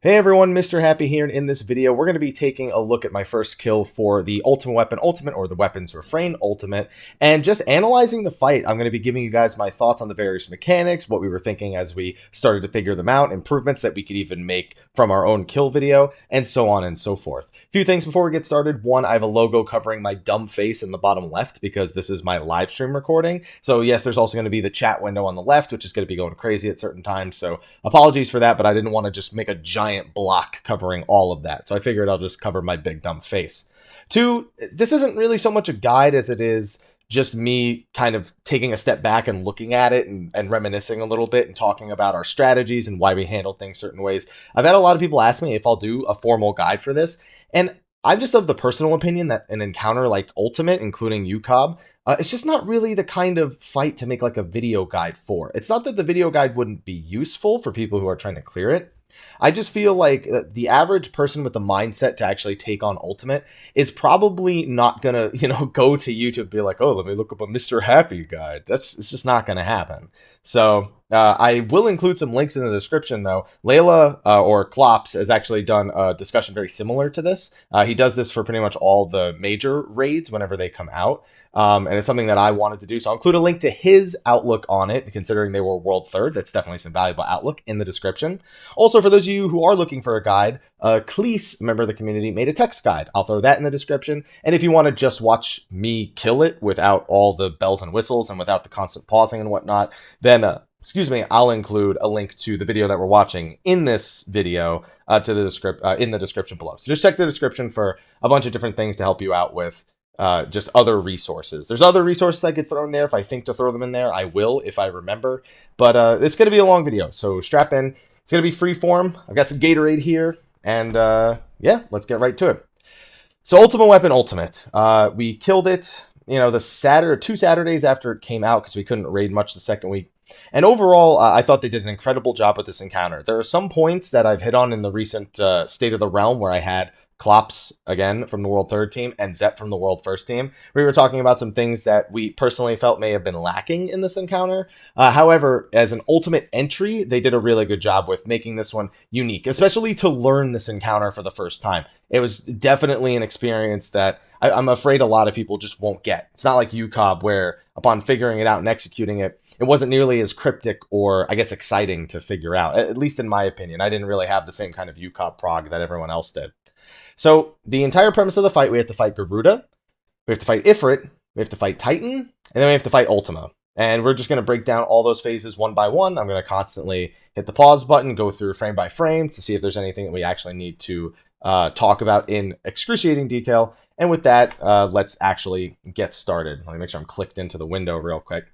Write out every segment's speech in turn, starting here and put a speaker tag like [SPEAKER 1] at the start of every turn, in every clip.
[SPEAKER 1] Hey everyone, Mr. Happy here, and in this video we're going to be taking a look at my first kill for the Ultimate Weapon Ultimate, or the Weapons Refrain Ultimate, and just analyzing the fight. I'm going to be giving you guys my thoughts on the various mechanics, what we were thinking as we started to figure them out, improvements that we could even make from our own kill video, and so on and so forth. A few things before we get started. One, I have a logo covering my dumb face in the bottom left because this is my live stream recording. So yes, there's also going to be the chat window on the left, which is going to be going crazy at certain times, so apologies for that, but I didn't want to just make a giant block covering all of that. So I figured I'll just cover my big dumb face. Two, this isn't really so much a guide as it is just me kind of taking a step back and looking at it and reminiscing a little bit and talking about our strategies and why we handle things certain ways. I've had a lot of people ask me if I'll do a formal guide for this, and I'm just of the personal opinion that an encounter like Ultimate, including UCOB, it's just not really the kind of fight to make like a video guide for. It's not that the video guide wouldn't be useful for people who are trying to clear it. I just feel like the average person with the mindset to actually take on Ultimate is probably not gonna, go to YouTube and be like, oh, let me look up a Mr. Happy guide. It's just not gonna happen. So I will include some links in the description, though. Layla, or Klops, has actually done a discussion very similar to this. He does this for pretty much all the major raids whenever they come out. And it's something that I wanted to do. So I'll include a link to his outlook on it, considering they were world third. That's definitely some valuable outlook in the description. Also, for those of you who are looking for a guide, Cleese, member of the community, made a text guide. I'll throw that in the description. And if you want to just watch me kill it without all the bells and whistles and without the constant pausing and whatnot, then I'll include a link to the video that we're watching in this video in the description below. So just check the description for a bunch of different things to help you out with just other resources. There's other resources I could throw in there. If I think to throw them in there, I will if I remember. But it's going to be a long video, so strap in. It's going to be free form. I've got some Gatorade here, and yeah, let's get right to it. So Ultimate Weapon Ultimate. We killed it, the 2 Saturdays after it came out because we couldn't raid much the second week. And overall, I thought they did an incredible job with this encounter. There are some points that I've hit on in the recent State of the Realm where I had Klops, again, from the World 3rd team, and Zep from the World 1st team. We were talking about some things that we personally felt may have been lacking in this encounter. However, as an Ultimate entry, they did a really good job with making this one unique, especially to learn this encounter for the first time. It was definitely an experience that I'm afraid a lot of people just won't get. It's not like UCOB, where upon figuring it out and executing it, it wasn't nearly as cryptic or, I guess, exciting to figure out. At least in my opinion, I didn't really have the same kind of UCOB prog that everyone else did. So the entire premise of the fight, we have to fight Garuda, we have to fight Ifrit, we have to fight Titan, and then we have to fight Ultima. And we're just going to break down all those phases one by one. I'm going to constantly hit the pause button, go through frame by frame to see if there's anything that we actually need to talk about in excruciating detail. And with that, let's actually get started. Let me make sure I'm clicked into the window real quick.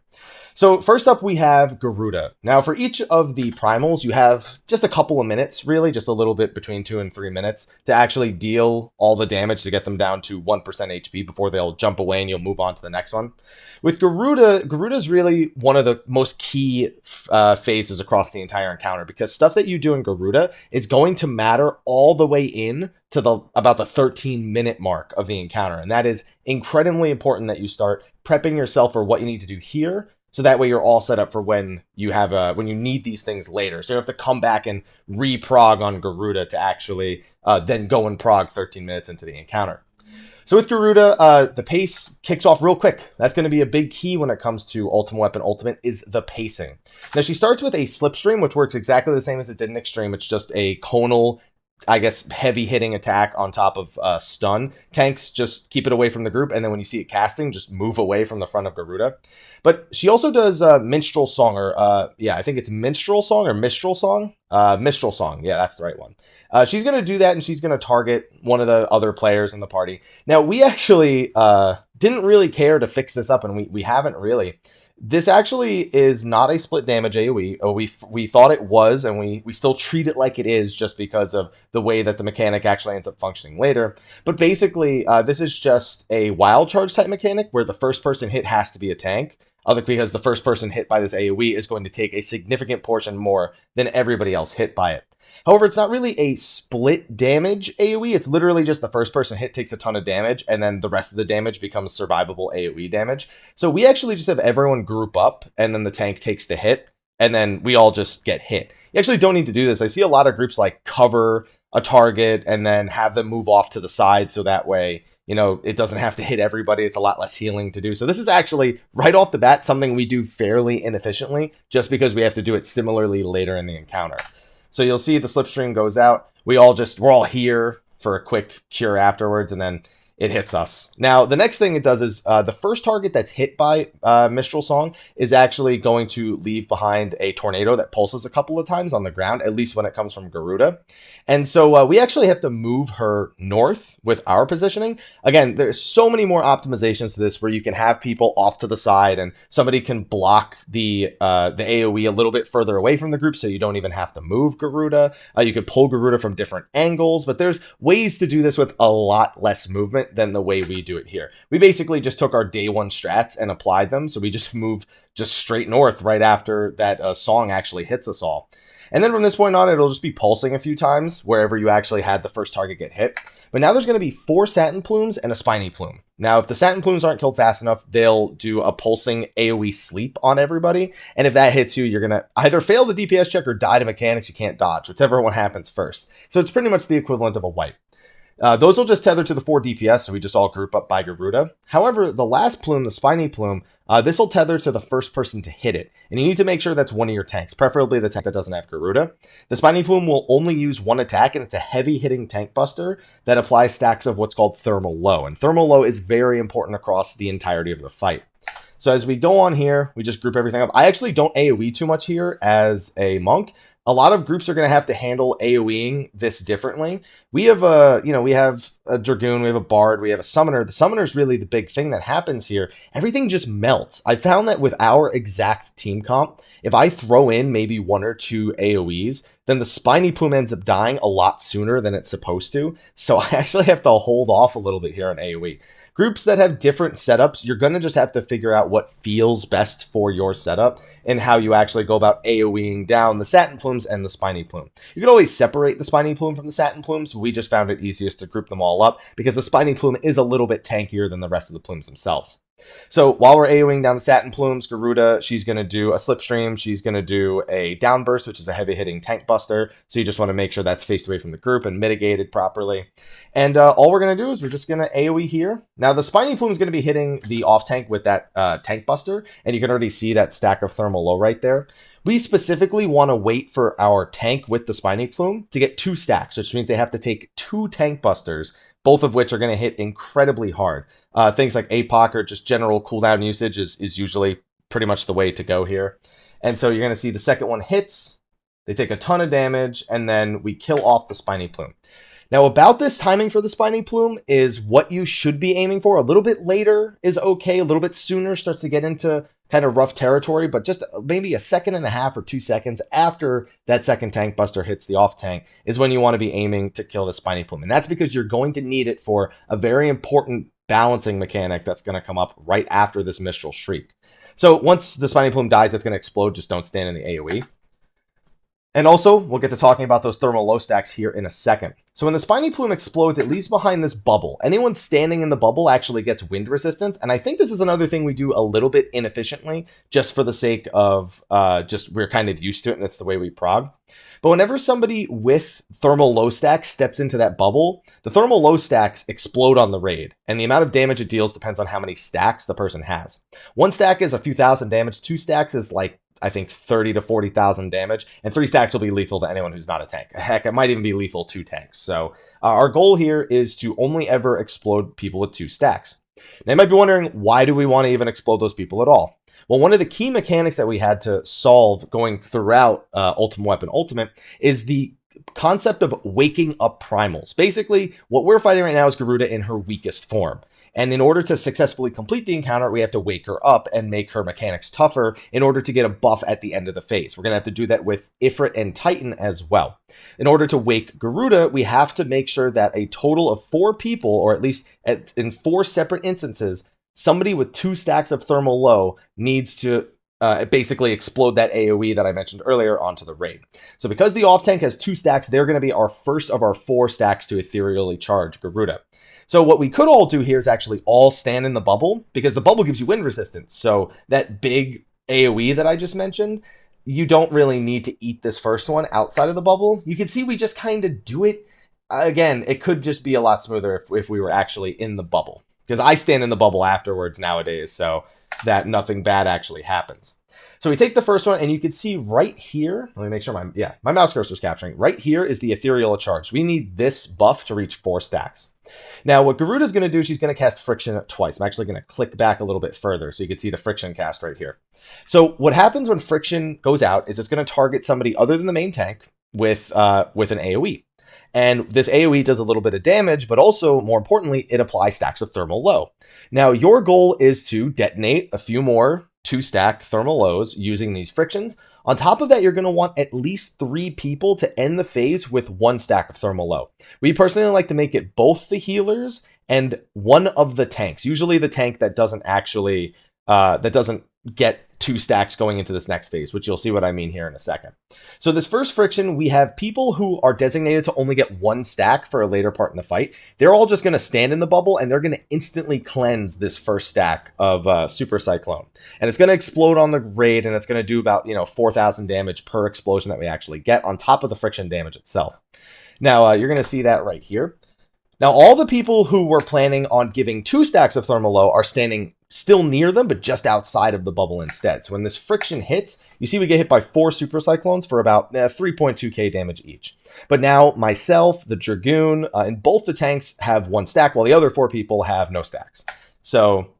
[SPEAKER 1] So first up, we have Garuda. Now, for each of the primals, you have just a couple of minutes, really, just a little bit between 2 and 3 minutes to actually deal all the damage to get them down to 1% HP before they'll jump away and you'll move on to the next one. With Garuda's really one of the most key phases across the entire encounter, because stuff that you do in Garuda is going to matter all the way in to about the 13-minute mark of the encounter. And that is incredibly important that you start prepping yourself for what you need to do here, so that way you're all set up for when you need these things later. So you have to come back and re-prog on Garuda to actually then go and prog 13 minutes into the encounter. So with Garuda, the pace kicks off real quick. That's going to be a big key when it comes to Ultimate Weapon Ultimate, is the pacing. Now, she starts with a slipstream, which works exactly the same as it did in Extreme. It's just a conal, I guess, heavy hitting attack on top of stun. Tanks just keep it away from the group, and then when you see it casting, just move away from the front of Garuda. But she also does Minstrel Song, or I think it's Minstrel Song or Mistral Song. Mistral Song, yeah, that's the right one. She's going to do that, and she's going to target one of the other players in the party. Now, we actually didn't really care to fix this up, and we haven't really. This actually is not a split damage AoE. We thought it was, and we still treat it like it is just because of the way that the mechanic actually ends up functioning later. But basically, this is just a wild charge type mechanic where the first person hit has to be a tank, because the first person hit by this AoE is going to take a significant portion more than everybody else hit by it. However, it's not really a split damage AoE. It's literally just the first person hit takes a ton of damage, and then the rest of the damage becomes survivable AoE damage. So we actually just have everyone group up, and then the tank takes the hit. and then we all just get hit. You actually don't need to do this. I see a lot of groups like cover a target and then have them move off to the side so that way, you know, it doesn't have to hit everybody. It's a lot less healing to do. So this is actually right off the bat something we do fairly inefficiently just because we have to do it similarly later in the encounter. So you'll see the slipstream goes out. We're all here for a quick cure afterwards, and then it hits us. Now, the next thing it does is the first target that's hit by Mistral Song is actually going to leave behind a tornado that pulses a couple of times on the ground, at least when it comes from Garuda. And so we actually have to move her north with our positioning. Again, there's so many more optimizations to this where you can have people off to the side and somebody can block the AoE a little bit further away from the group so you don't even have to move Garuda. You could pull Garuda from different angles, but there's ways to do this with a lot less movement than the way we do it here. We basically just took our day one strats and applied them. So we just moved just straight north right after that song actually hits us all. And then from this point on, it'll just be pulsing a few times wherever you actually had the first target get hit. But now there's going to be 4 satin plumes and a spiny plume. Now, if the satin plumes aren't killed fast enough, they'll do a pulsing AoE sleep on everybody. And if that hits you, you're going to either fail the DPS check or die to mechanics you can't dodge, whichever one happens first. So it's pretty much the equivalent of a wipe. Those will just tether to the 4 DPS, so we just all group up by Garuda. However, the last plume, the spiny plume, this will tether to the first person to hit it. And you need to make sure that's one of your tanks, preferably the tank that doesn't have Garuda. The spiny plume will only use one attack, and it's a heavy-hitting tank buster that applies stacks of what's called thermal low. And thermal low is very important across the entirety of the fight. So as we go on here, we just group everything up. I actually don't AoE too much here as a monk. A lot of groups are going to have to handle AoEing this differently. We have we have a Dragoon, we have a Bard, we have a Summoner. The Summoner is really the big thing that happens here. Everything just melts. I found that with our exact team comp, if I throw in maybe 1 or 2 AoEs, then the Spiny Plume ends up dying a lot sooner than it's supposed to. So I actually have to hold off a little bit here on AoE. Groups that have different setups, you're going to just have to figure out what feels best for your setup and how you actually go about AoEing down the satin plumes and the spiny plume. You could always separate the spiny plume from the satin plumes. We just found it easiest to group them all up because the spiny plume is a little bit tankier than the rest of the plumes themselves. So while we're AoEing down the satin plumes, Garuda, she's going to do a slipstream. She's going to do a downburst, which is a heavy-hitting tank buster. So you just want to make sure that's faced away from the group and mitigated properly. And all we're going to do is we're just going to AoE here. Now, the spiny plume is going to be hitting the off-tank with that tank buster. And you can already see that stack of thermal low right there. We specifically want to wait for our tank with the spiny plume to get 2 stacks, which means they have to take 2 tank busters, both of which are going to hit incredibly hard. Things like APOC or just general cooldown usage is usually pretty much the way to go here. And so you're going to see the second one hits, they take a ton of damage, and then we kill off the spiny plume. Now, about this timing for the spiny plume is what you should be aiming for. A little bit later is okay. A little bit sooner starts to get into kind of rough territory, but just maybe 1.5 seconds or 2 seconds after that second tank buster hits the off tank is when you want to be aiming to kill the spiny plume. And that's because you're going to need it for a very important balancing mechanic that's going to come up right after this Mistral Shriek. So once the spiny plume dies, it's going to explode. Just don't stand in the AoE. And also, we'll get to talking about those thermal low stacks here in a second. So when the spiny plume explodes, it leaves behind this bubble. Anyone standing in the bubble actually gets wind resistance. And I think this is another thing we do a little bit inefficiently, just for the sake of we're kind of used to it and it's the way we prog. But whenever somebody with thermal low stacks steps into that bubble, the thermal low stacks explode on the raid. And the amount of damage it deals depends on how many stacks the person has. 1 stack is a few thousand damage. 2 stacks is like, I think 30 to 40,000 damage, and 3 stacks will be lethal to anyone who's not a tank. Heck, it might even be lethal to tanks. So our goal here is to only ever explode people with 2 stacks. Now you might be wondering, why do we want to even explode those people at all? Well, one of the key mechanics that we had to solve going throughout Ultimate Weapon Ultimate is the concept of waking up primals. Basically, what we're fighting right now is Garuda in her weakest form. And in order to successfully complete the encounter, we have to wake her up and make her mechanics tougher in order to get a buff at the end of the phase. We're going to have to do that with Ifrit and Titan as well. In order to wake Garuda, we have to make sure that a total of 4 people, or at least in 4 separate instances, somebody with 2 stacks of thermal low needs to basically explode that AoE that I mentioned earlier onto the raid. So because the off-tank has 2 stacks, they're going to be our first of our 4 stacks to ethereally charge Garuda. So what we could all do here is actually all stand in the bubble, because the bubble gives you wind resistance. So that big AoE that I just mentioned, you don't really need to eat this first one outside of the bubble. You can see we just kind of do it. Again, it could just be a lot smoother if we were actually in the bubble. Because I stand in the bubble afterwards nowadays, so that nothing bad actually happens. So we take the first one, and you can see right here, let me make sure my mouse cursor is capturing. Right here is the Ethereal Charge. We need this buff to reach 4 stacks. Now, what Garuda's going to do, she's going to cast Friction twice. I'm actually going to click back a little bit further so you can see the Friction cast right here. So what happens when Friction goes out is it's going to target somebody other than the main tank with an AoE. And this AoE does a little bit of damage, but also, more importantly, it applies stacks of thermal low. Now, your goal is to detonate a few more 2-stack thermal lows using these frictions. On top of that, you're going to want at least 3 people to end the phase with 1 stack of thermal low. We personally like to make it both the healers and one of the tanks. Usually the tank that doesn't actually, that doesn't get 2 stacks going into this next phase, which you'll see what I mean here in a second. So this first friction, we have people who are designated to only get 1 stack for a later part in the fight. They're all just going to stand in the bubble, and they're going to instantly cleanse this first stack of Super Cyclone. And it's going to explode on the raid, and it's going to do about 4,000 damage per explosion that we actually get on top of the friction damage itself. Now, you're going to see that right here. Now, all the people who were planning on giving 2 stacks of thermal low are standing still near them, but just outside of the bubble instead. So when this friction hits, you see we get hit by 4 Super Cyclones for about 3.2k damage each. But now myself, the Dragoon, and both the tanks have 1 stack, while the other 4 people have no stacks. So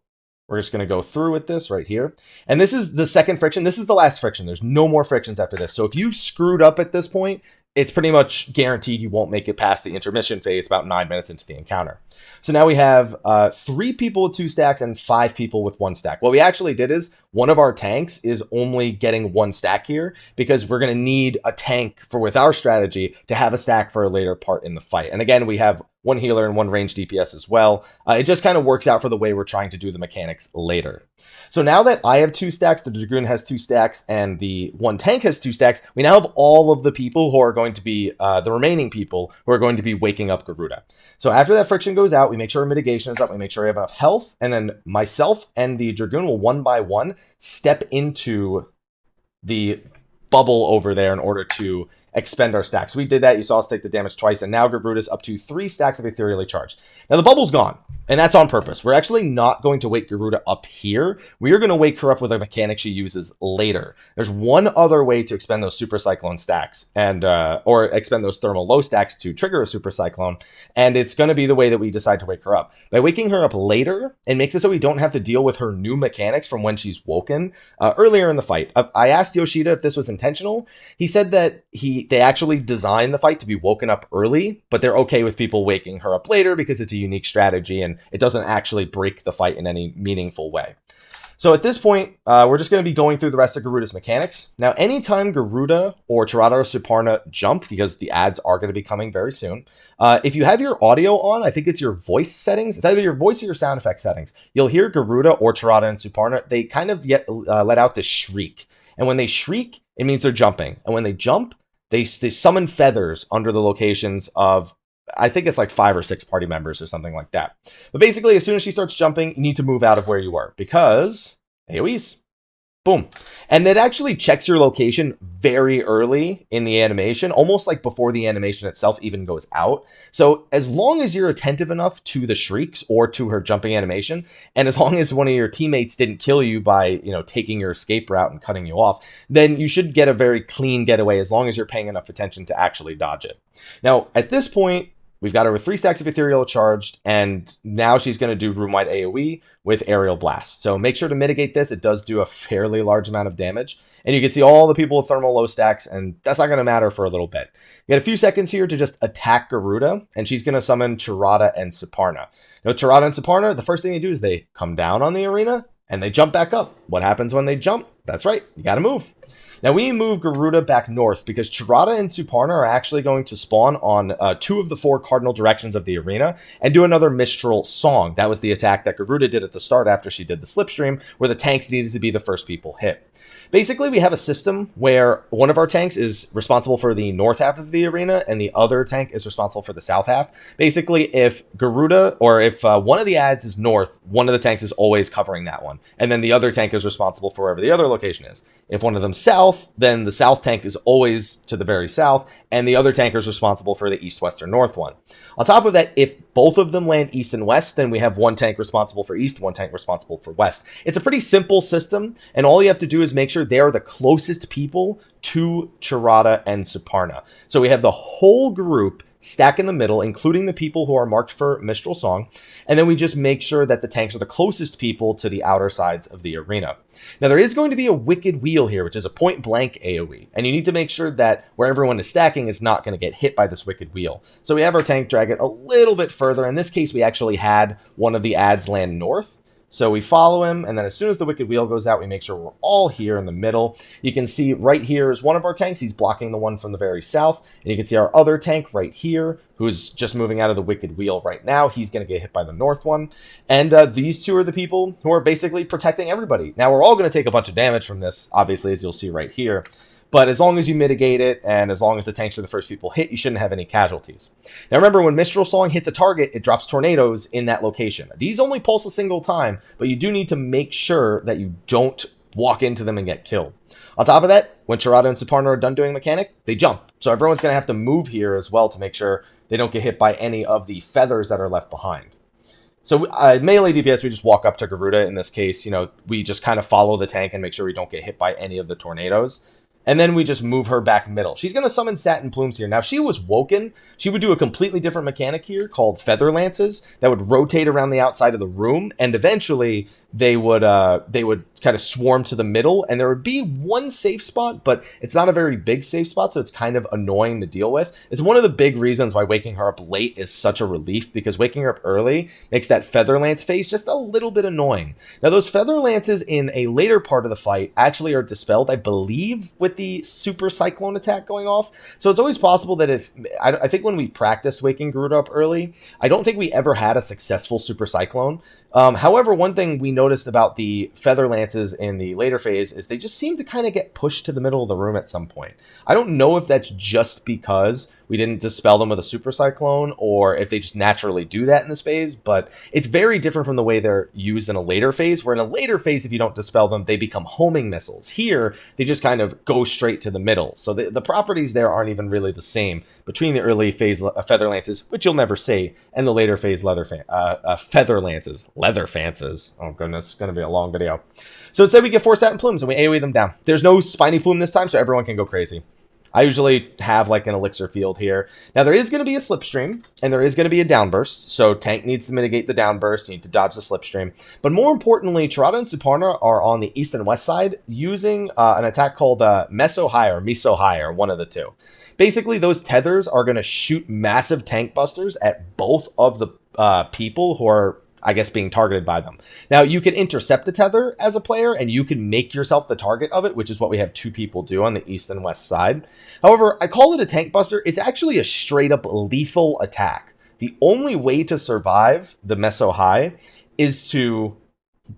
[SPEAKER 1] we're just going to go through with this right here. And this is the second friction. This is the last friction. There's no more frictions after this. So if you've screwed up at this point, it's pretty much guaranteed you won't make it past the intermission phase about 9 minutes into the encounter. So now we have 3 people with 2 stacks and 5 people with 1 stack. What we actually did is one of our tanks is only getting 1 stack here because we're going to need a tank with our strategy to have a stack for a later part in the fight. And again, we have 1 healer and 1 range DPS as well. It just kind of works out for the way we're trying to do the mechanics later. So now that I have 2 stacks, the Dragoon has 2 stacks, and the 1 tank has 2 stacks, we now have all of the people who are going to be, the remaining people who are going to be waking up Garuda. So after that friction goes out, we make sure our mitigation is up, we make sure we have enough health, and then myself and the Dragoon will 1 by 1 step into the bubble over there in order to expend our stacks. We did that. You saw us take the damage twice, and now Garuda's up to 3 stacks of Ethereally Charged. Now the bubble's gone, and that's on purpose. We're actually not going to wake Garuda up here. We are going to wake her up with a mechanic she uses later. There's one other way to expend those Super Cyclone stacks, and or expend those thermal low stacks to trigger a Super Cyclone, and it's going to be the way that we decide to wake her up. By waking her up later, it makes it so we don't have to deal with her new mechanics from when she's woken earlier in the fight. I asked Yoshida if this was intentional. He said that they actually designed the fight to be woken up early, but they're okay with people waking her up later because it's a unique strategy and it doesn't actually break the fight in any meaningful way. So at this point, we're just going to be going through the rest of Garuda's mechanics. Now, anytime Garuda or Chirada or Suparna jump, because the ads are going to be coming very soon, if you have your audio on, I think it's your voice settings. It's either your voice or your sound effect settings. You'll hear Garuda or Chirada and Suparna. They kind of let out this shriek. And when they shriek, it means they're jumping. And when they jump, they summon feathers under the locations of, I think it's like 5 or 6 party members or something like that. But basically, as soon as she starts jumping, you need to move out of where you were because AoEs. Boom. And it actually checks your location very early in the animation, almost like before the animation itself even goes out. So as long as you're attentive enough to the shrieks or to her jumping animation, and as long as one of your teammates didn't kill you by, taking your escape route and cutting you off, then you should get a very clean getaway as long as you're paying enough attention to actually dodge it. Now, at this point, we've got her with 3 stacks of Ethereal Charged, and now she's going to do room-wide AoE with Aerial Blast. So make sure to mitigate this. It does do a fairly large amount of damage. And you can see all the people with thermal low stacks, and that's not going to matter for a little bit. You got a few seconds here to just attack Garuda, and she's going to summon Chirada and Suparna. Now, Chirada and Suparna, the first thing they do is they come down on the arena, and they jump back up. What happens when they jump? That's right, you got to move. Now, we move Garuda back north because Chirada and Suparna are actually going to spawn on 2 of the 4 cardinal directions of the arena and do another Mistral Song. That was the attack that Garuda did at the start after she did the slipstream, where the tanks needed to be the first people hit. Basically, we have a system where one of our tanks is responsible for the north half of the arena and the other tank is responsible for the south half. Basically, if Garuda or if one of the adds is north, one of the tanks is always covering that one. And then the other tank is responsible for wherever the other location is. If one of them south, then the south tank is always to the very south, and the other tanker is responsible for the east, west, or north one. On top of that, if both of them land east and west, then we have one tank responsible for east, one tank responsible for west. It's a pretty simple system, and all you have to do is make sure they are the closest people to Chirada and Suparna. So we have the whole group stack in the middle, including the people who are marked for Mistral Song, and then we just make sure that the tanks are the closest people to the outer sides of the arena. Now, there is going to be a Wicked Wheel here, which is a point-blank AoE, and you need to make sure that where everyone is stacking is not going to get hit by this Wicked Wheel. So we have our tank drag it a little bit further. In this case, we actually had one of the adds land north. So we follow him, and then as soon as the Wicked Wheel goes out, we make sure we're all here in the middle. You can see right here is one of our tanks. He's blocking the one from the very south. And you can see our other tank right here, who's just moving out of the Wicked Wheel right now. He's going to get hit by the north one. And these two are the people who are basically protecting everybody. Now, we're all going to take a bunch of damage from this, obviously, as you'll see right here. But as long as you mitigate it, and as long as the tanks are the first people hit, you shouldn't have any casualties. Now remember, when Mistral Song hits a target, it drops tornadoes in that location. These only pulse a single time, but you do need to make sure that you don't walk into them and get killed. On top of that, when Chirada and Suparna are done doing mechanic, they jump. So everyone's going to have to move here as well to make sure they don't get hit by any of the feathers that are left behind. So melee DPS, we just walk up to Garuda. In this case, we just kind of follow the tank and make sure we don't get hit by any of the tornadoes. And then we just move her back middle. She's going to summon Satin Plumes here. Now, if she was Woken, she would do a completely different mechanic here called Feather Lances that would rotate around the outside of the room, and eventually they would kind of swarm to the middle, and there would be one safe spot, but it's not a very big safe spot, so it's kind of annoying to deal with. It's one of the big reasons why waking her up late is such a relief, because waking her up early makes that Feather Lance phase just a little bit annoying. Now, those Feather Lances in a later part of the fight actually are dispelled, I believe, with the super cyclone attack going off. So it's always possible that if I think when we practiced waking Garuda up early, I don't think we ever had a successful super cyclone. However, one thing we noticed about the Feather Lances in the later phase is they just seem to kind of get pushed to the middle of the room at some point. I don't know if that's just because we didn't dispel them with a Super Cyclone, or if they just naturally do that in this phase, but it's very different from the way they're used in a later phase, where in a later phase, if you don't dispel them, they become homing missiles. Here, they just kind of go straight to the middle. So the properties there aren't even really the same between the early phase Feather Lances, which you'll never see, and the later phase Feather Lances. Leather Fances. Oh goodness, it's going to be a long video. So instead we get 4 Satin Plumes and we AoE them down. There's no Spiny Plume this time, so everyone can go crazy. I usually have like an elixir field here. Now there is going to be a slipstream and there is going to be a downburst. So tank needs to mitigate the downburst. You need to dodge the slipstream. But more importantly, Chirada and Suparna are on the east and west side using an attack called Meso High or Miso High, or one of the two. Basically, those tethers are going to shoot massive tank busters at both of the people who are, I guess, being targeted by them. Now, you can intercept the tether as a player, and you can make yourself the target of it, which is what we have 2 people do on the east and west side. However, I call it a tank buster. It's actually a straight-up lethal attack. The only way to survive the Meso High is to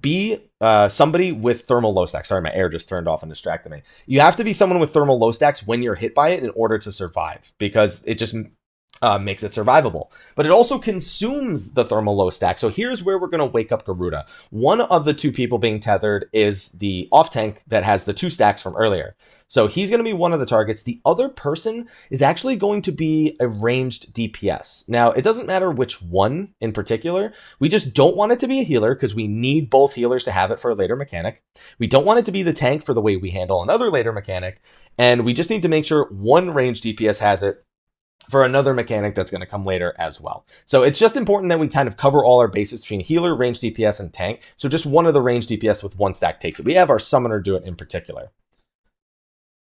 [SPEAKER 1] be somebody with thermal low stacks. Sorry, my air just turned off and distracted me. You have to be someone with thermal low stacks when you're hit by it in order to survive, because it just makes it survivable. But it also consumes the thermal low stack. So here's where we're going to wake up Garuda. One of the 2 people being tethered is the off tank that has the 2 stacks from earlier. So he's going to be one of the targets. The other person is actually going to be a ranged DPS. Now, it doesn't matter which one in particular. We just don't want it to be a healer, because we need both healers to have it for a later mechanic. We don't want it to be the tank for the way we handle another later mechanic. And we just need to make sure one ranged DPS has it for another mechanic that's going to come later as well. So it's just important that we kind of cover all our bases between healer, ranged DPS, and tank. So just one of the ranged DPS with 1 stack takes it. We have our summoner do it in particular.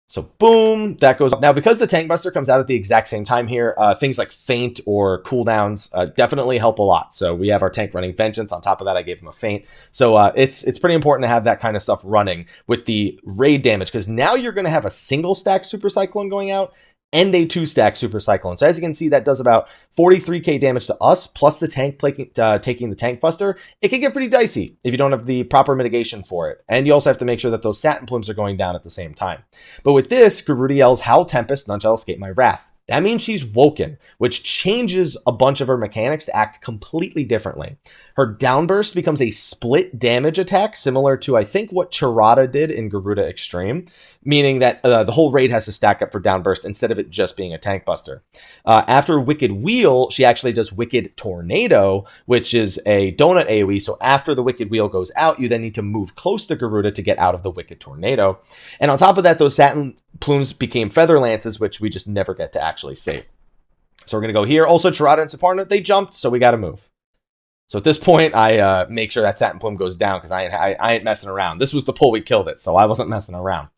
[SPEAKER 1] So boom, that goes up. Now, because the tank buster comes out at the exact same time here, things like feint or cooldowns definitely help a lot. So we have our tank running Vengeance. On top of that, I gave him a feint. So it's pretty important to have that kind of stuff running with the raid damage, because now you're going to have a single stack Super Cyclone going out, and a 2-stack Super Cyclone. So as you can see, that does about 43k damage to us, plus the tank taking the Tank Buster. It can get pretty dicey if you don't have the proper mitigation for it. And you also have to make sure that those Satin Plumes are going down at the same time. But with this, Garuda yells, "Howl Tempest, none shall escape my wrath." That means she's woken, which changes a bunch of her mechanics to act completely differently. Her downburst becomes a split damage attack, similar to, I think, what Chirada did in Garuda Extreme, meaning that the whole raid has to stack up for downburst instead of it just being a tank buster. After Wicked Wheel, she actually does Wicked Tornado, which is a donut AoE. So after the Wicked Wheel goes out, you then need to move close to Garuda to get out of the Wicked Tornado. And on top of that, those Satin Plumes became Feather Lances, which we just never get to actually save. So we're going to go here. Also, Chirada and Suparna, they jumped, so we got to move. So at this point, I make sure that Satin Plume goes down because I ain't messing around. This was the pull we killed it, so I wasn't messing around.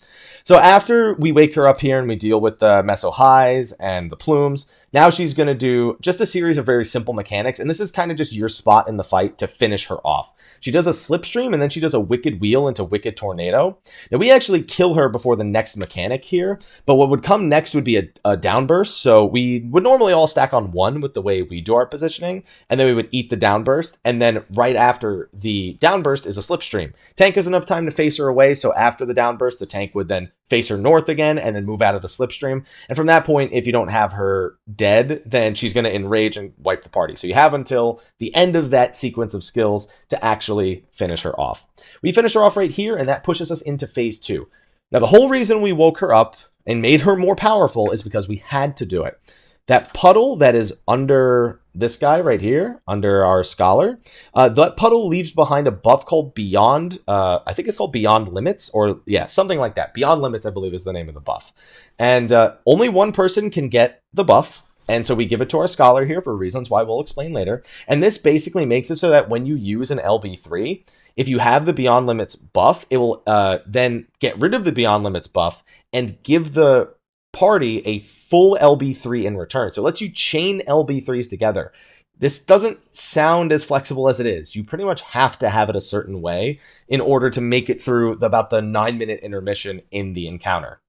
[SPEAKER 1] So after we wake her up here and we deal with the Meso Highs and the Plumes, now she's going to do just a series of very simple mechanics, and this is kind of just your spot in the fight to finish her off. She does a Slipstream, and then she does a Wicked Wheel into Wicked Tornado. Now, we actually kill her before the next mechanic here, but what would come next would be a Downburst. So we would normally all stack on 1 with the way we do our positioning, and then we would eat the Downburst, and then right after the Downburst is a Slipstream. Tank has enough time to face her away, so after the Downburst, the tank would then face her north again, and then move out of the Slipstream. And from that point, if you don't have her dead, then she's going to enrage and wipe the party. So you have until the end of that sequence of skills to actually finish her off. We finish her off right here, and that pushes us into phase 2. Now, the whole reason we woke her up and made her more powerful is because we had to do it. That puddle that is under this guy right here, under our Scholar, that puddle leaves behind a buff called Beyond, I think it's called Beyond Limits, or yeah, something like that. Beyond Limits, I believe, is the name of the buff. And only one person can get the buff, and so we give it to our Scholar here for reasons why we'll explain later. And this basically makes it so that when you use an LB3, if you have the Beyond Limits buff, it will then get rid of the Beyond Limits buff and give the party a full LB3 in return. So it lets you chain LB3s together. This doesn't sound as flexible as it is. You pretty much have to have it a certain way in order to make it through about the 9-minute intermission in the encounter.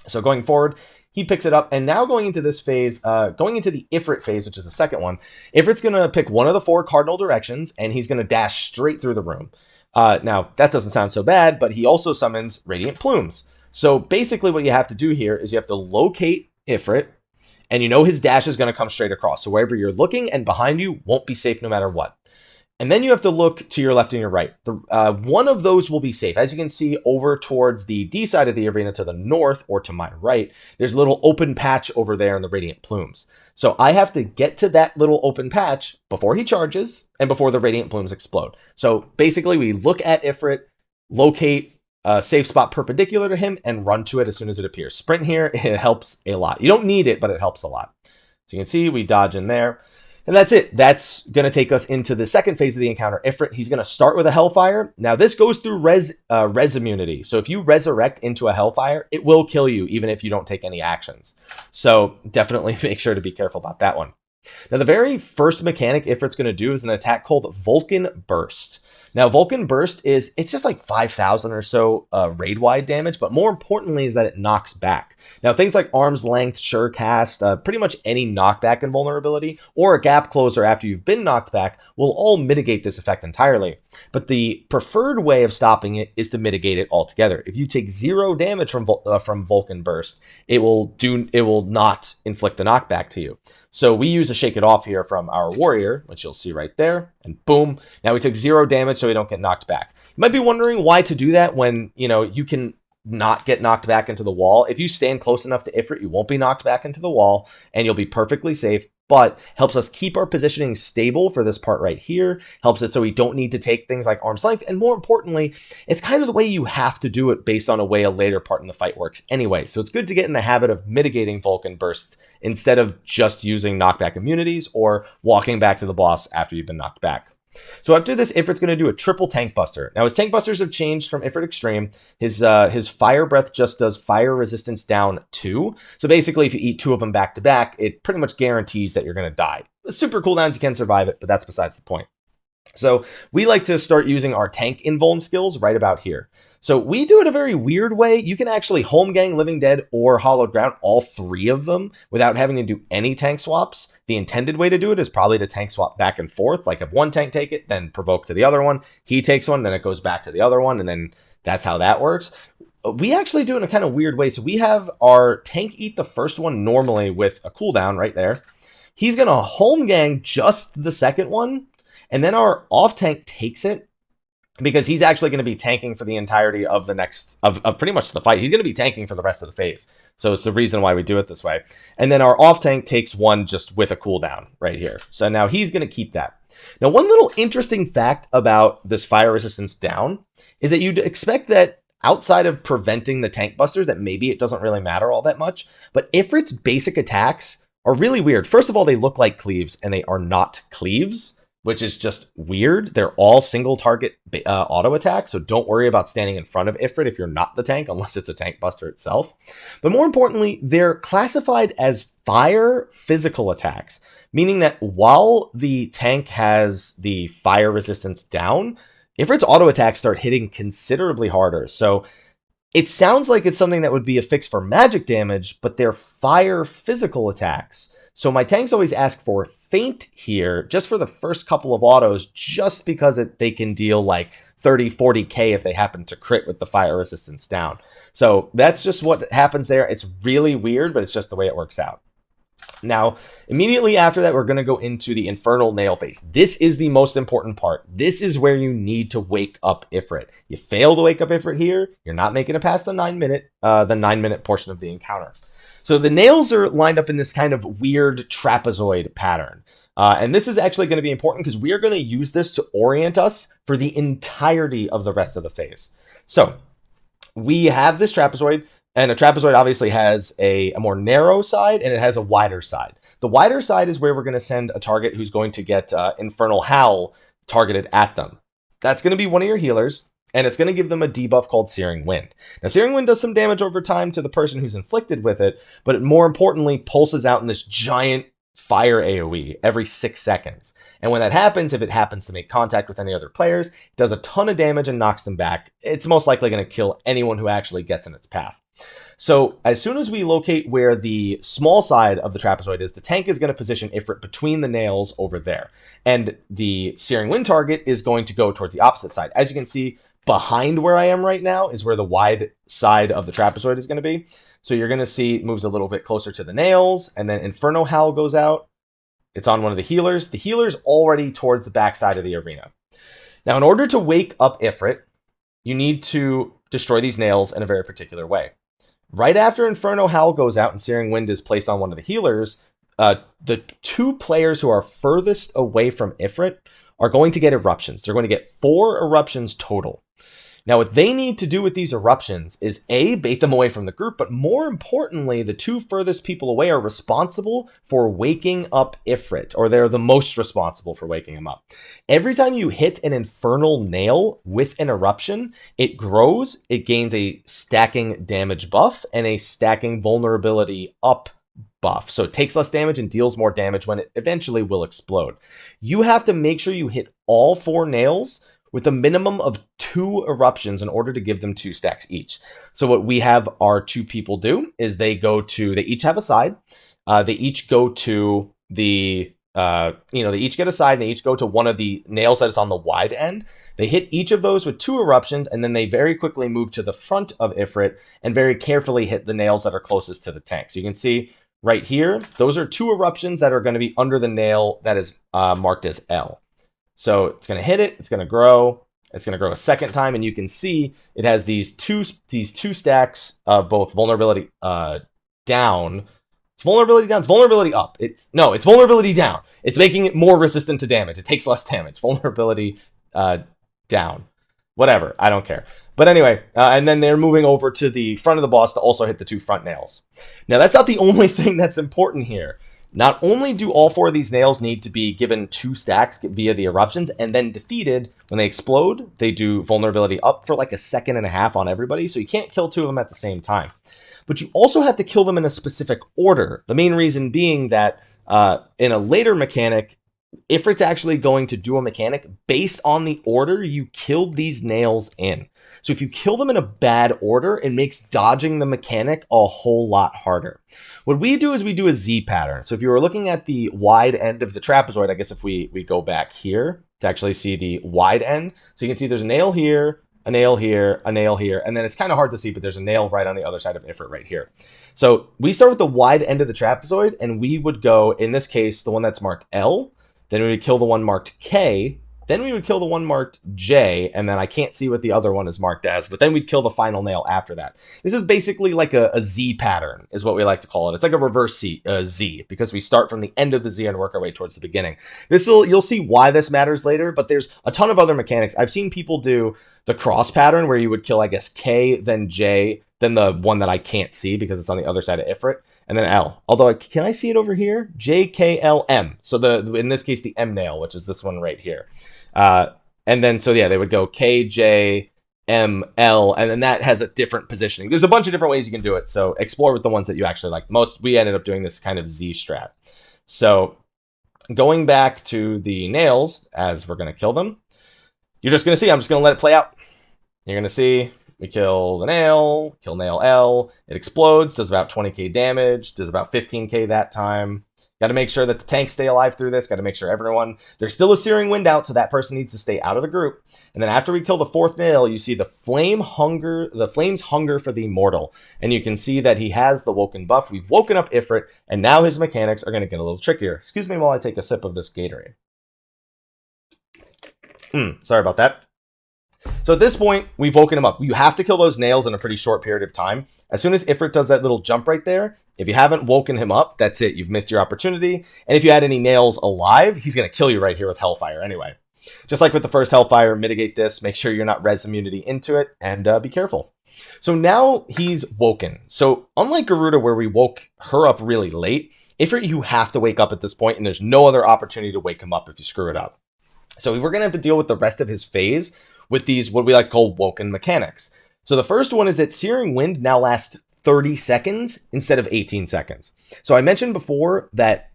[SPEAKER 1] So going forward, he picks it up, and now going into this phase, going into the Ifrit phase, which is the second one, Ifrit's going to pick one of the 4 cardinal directions, and he's going to dash straight through the room. Now, that doesn't sound so bad, but he also summons Radiant Plumes. So basically what you have to do here is you have to locate Ifrit, and you know his dash is going to come straight across. So wherever you're looking and behind you won't be safe no matter what. And then you have to look to your left and your right. One of those will be safe. As you can see over towards the D side of the arena to the north or to my right, there's a little open patch over there in the Radiant Plumes. So I have to get to that little open patch before he charges and before the Radiant Plumes explode. So basically we look at Ifrit, locate a safe spot perpendicular to him, and run to it as soon as it appears. Sprint here, it helps a lot. You don't need it, but it helps a lot. So you can see we dodge in there. And that's it. That's going to take us into the second phase of the encounter. Ifrit, he's going to start with a Hellfire. Now, this goes through res immunity. So if you resurrect into a Hellfire, it will kill you, even if you don't take any actions. So definitely make sure to be careful about that one. Now, the very first mechanic Ifrit's going to do is an attack called Woken Burst. Now, Woken Burst it's just like 5,000 or so raid-wide damage, but more importantly is that it knocks back. Now, things like Arm's Length, Surecast, pretty much any knockback invulnerability, or a Gap Closer after you've been knocked back will all mitigate this effect entirely. But the preferred way of stopping it is to mitigate it altogether. If you take 0 damage from Woken Burst, it will not inflict the knockback to you. So we use a Shake It Off here from our Warrior, which you'll see right there, and boom. Now we took 0 damage, so we don't get knocked back. You might be wondering why to do that when, you can not get knocked back into the wall. If you stand close enough to Ifrit, you won't be knocked back into the wall, and you'll be perfectly safe, but helps us keep our positioning stable for this part right here, helps it so we don't need to take things like Arm's Length, and more importantly, it's kind of the way you have to do it based on a way a later part in the fight works anyway. So it's good to get in the habit of mitigating Woken Bursts instead of just using knockback immunities or walking back to the boss after you've been knocked back. So after this, Ifrit's going to do a triple Tank Buster. Now, his Tank Busters have changed from Ifrit Extreme. His Fire Breath just does fire resistance down 2. So basically, if you eat 2 of them back to back, it pretty much guarantees that you're going to die. With super cooldowns, you can survive it, but that's besides the point. So we like to start using our tank invuln skills right about here. So we do it a very weird way. You can actually home gang Living Dead or Hollowed Ground, all 3 of them, without having to do any tank swaps. The intended way to do it is probably to tank swap back and forth. Like if one tank take it, then provoke to the other one. He takes one, then it goes back to the other one, and then that's how that works. We actually do it in a kind of weird way. So we have our tank eat the first one normally with a cooldown right there. He's going to home gang just the second one, and then our off tank takes it, because he's actually going to be tanking for the entirety of the next, of pretty much the fight. He's going to be tanking for the rest of the phase. So it's the reason why we do it this way. And then our off tank takes one just with a cooldown right here. So now he's going to keep that. Now, one little interesting fact about this fire resistance down is that you'd expect that outside of preventing the tank busters, that maybe it doesn't really matter all that much. But Ifrit's basic attacks are really weird. First of all, they look like cleaves, and they are not cleaves, which is just weird. They're all single target auto attacks, so don't worry about standing in front of Ifrit if you're not the tank, unless it's a tank buster itself. But more importantly, they're classified as fire physical attacks, meaning that while the tank has the fire resistance down, Ifrit's auto attacks start hitting considerably harder. So it sounds like it's something that would be a fix for magic damage, but they're fire physical attacks. So my tanks always ask for Feint here just for the first couple of autos, just because they can deal like 30, 40k if they happen to crit with the fire resistance down. So that's just what happens there. It's really weird, but it's just the way it works out. Now, immediately after that, we're going to go into the Infernal nail phase. This is the most important part. This is where you need to wake up Ifrit. You fail to wake up Ifrit here, you're not making it past the 9-minute portion of the encounter. So the nails are lined up in this kind of weird trapezoid pattern. And this is actually going to be important because we are going to use this to orient us for the entirety of the rest of the phase. So we have this trapezoid, and a trapezoid obviously has a more narrow side and it has a wider side. The wider side is where we're going to send a target who's going to get Infernal Howl targeted at them. That's going to be one of your healers, and it's going to give them a debuff called Searing Wind. Now, Searing Wind does some damage over time to the person who's inflicted with it, but it more importantly pulses out in this giant fire AoE every 6 seconds. And when that happens, if it happens to make contact with any other players, it does a ton of damage and knocks them back. It's most likely going to kill anyone who actually gets in its path. So as soon as we locate where the small side of the trapezoid is, the tank is going to position Ifrit between the nails over there. And the Searing Wind target is going to go towards the opposite side. As you can see, behind where I am right now is where the wide side of the trapezoid is going to be. So you're going to see it moves a little bit closer to the nails, and then Infernal Howl goes out. It's on one of the healers. The healer's already towards the backside of the arena. Now, in order to wake up Ifrit, you need to destroy these nails in a very particular way. Right after Infernal Howl goes out and Searing Wind is placed on one of the healers, the 2 players who are furthest away from Ifrit are going to get eruptions. They're going to get 4 eruptions total. Now, what they need to do with these eruptions is A, bait them away from the group, but more importantly, the 2 furthest people away are responsible for waking up Ifrit, or they're the most responsible for waking him up. Every time you hit an Infernal nail with an eruption, it grows, it gains a stacking damage buff and a stacking vulnerability up buff. So it takes less damage and deals more damage when it eventually will explode. You have to make sure you hit all 4 nails with a minimum of 2 eruptions in order to give them 2 stacks each. So what we have our 2 people do is they each have a side. They each go to they each get a side, and they each go to one of the nails that is on the wide end. They hit each of those with 2 eruptions, and then they very quickly move to the front of Ifrit and very carefully hit the nails that are closest to the tank. So you can see right here, those are 2 eruptions that are going to be under the nail that is marked as L. So it's going to hit it, it's going to grow a second time, and you can see it has these two stacks of both vulnerability down. It's vulnerability down, it's vulnerability up. It's vulnerability down. It's making it more resistant to damage. It takes less damage. Vulnerability down. Whatever, I don't care. But anyway, and then they're moving over to the front of the boss to also hit the 2 front nails. Now, that's not the only thing that's important here. Not only do all 4 of these nails need to be given 2 stacks via the eruptions and then defeated, when they explode, they do vulnerability up for like a second and a half on everybody, so you can't kill 2 of them at the same time. But you also have to kill them in a specific order. The main reason being that in a later mechanic, Ifrit's actually going to do a mechanic based on the order you killed these nails in. So if you kill them in a bad order, it makes dodging the mechanic a whole lot harder. What we do is we do a Z pattern. So if you were looking at the wide end of the trapezoid, I guess if we go back here to actually see the wide end, so you can see there's a nail here, a nail here, a nail here, and then it's kind of hard to see, but there's a nail right on the other side of Ifrit right here. So we start with the wide end of the trapezoid, and we would go, in this case, the one that's marked L, then we would kill the one marked K, then we would kill the one marked J, and then I can't see what the other one is marked as, but then we'd kill the final nail after that. This is basically like a Z pattern, is what we like to call it. It's like a reverse Z, because we start from the end of the Z and work our way towards the beginning. You'll see why this matters later, but there's a ton of other mechanics. I've seen people do the cross pattern, where you would kill, I guess, K, then J, then the one that I can't see because it's on the other side of Ifrit, and then L. Although, can I see it over here? J, K, L, M. So in this case, the M nail, which is this one right here. And then, so yeah, they would go K, J, M, L, and then that has a different positioning. There's a bunch of different ways you can do it, so explore with the ones that you actually like most. We ended up doing this kind of Z strat. So going back to the nails, as we're going to kill them, you're just going to see, I'm just going to let it play out. You're going to see, we kill the nail, kill nail L, it explodes, does about 20k damage, does about 15k that time. Got to make sure that the tanks stay alive through this. Got to make sure there's still a searing wind out, so that person needs to stay out of the group. And then after we kill the fourth nail, you see the flames hunger for the immortal. And you can see that he has the woken buff. We've woken up Ifrit, and now his mechanics are going to get a little trickier. Excuse me while I take a sip of this Gatorade. Sorry about that. So at this point, we've woken him up. You have to kill those nails in a pretty short period of time. As soon as Ifrit does that little jump right there, if you haven't woken him up, that's it. You've missed your opportunity. And if you had any nails alive, he's going to kill you right here with Hellfire anyway. Just like with the first Hellfire, mitigate this. Make sure you're not res immunity into it, and be careful. So now he's woken. So unlike Garuda, where we woke her up really late, Ifrit, you have to wake up at this point, and there's no other opportunity to wake him up if you screw it up. So we're going to have to deal with the rest of his phase with these, what we like to call woken mechanics. So the first one is that Searing Wind now lasts 30 seconds instead of 18 seconds. So I mentioned before that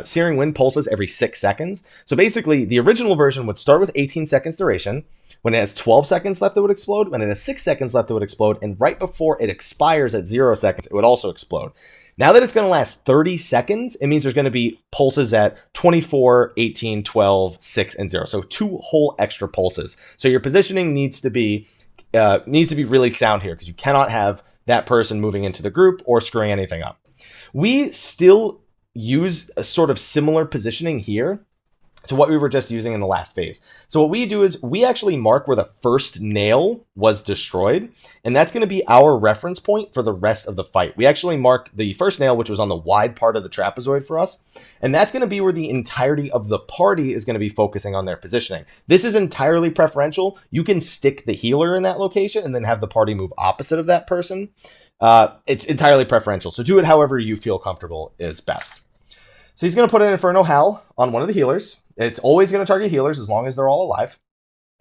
[SPEAKER 1] Searing Wind pulses every 6 seconds. So basically, the original version would start with 18 seconds duration. When it has 12 seconds left, it would explode. When it has 6 seconds left, it would explode. And right before it expires at 0 seconds, it would also explode. Now that it's going to last 30 seconds, it means there's going to be pulses at 24, 18, 12, 6, and 0. So 2 whole extra pulses. So your positioning needs to be really sound here, because you cannot have that person moving into the group or screwing anything up. We still use a sort of similar positioning here to what we were just using in the last phase. So what we do is we actually mark where the first nail was destroyed, and that's going to be our reference point for the rest of the fight. We actually mark the first nail, which was on the wide part of the trapezoid for us, and that's going to be where the entirety of the party is going to be focusing on their positioning. This is entirely preferential. You can stick the healer in that location and then have the party move opposite of that person. It's entirely preferential, so do it however you feel comfortable is best. So he's going to put an Infernal Hell on one of the healers. It's always going to target healers as long as they're all alive.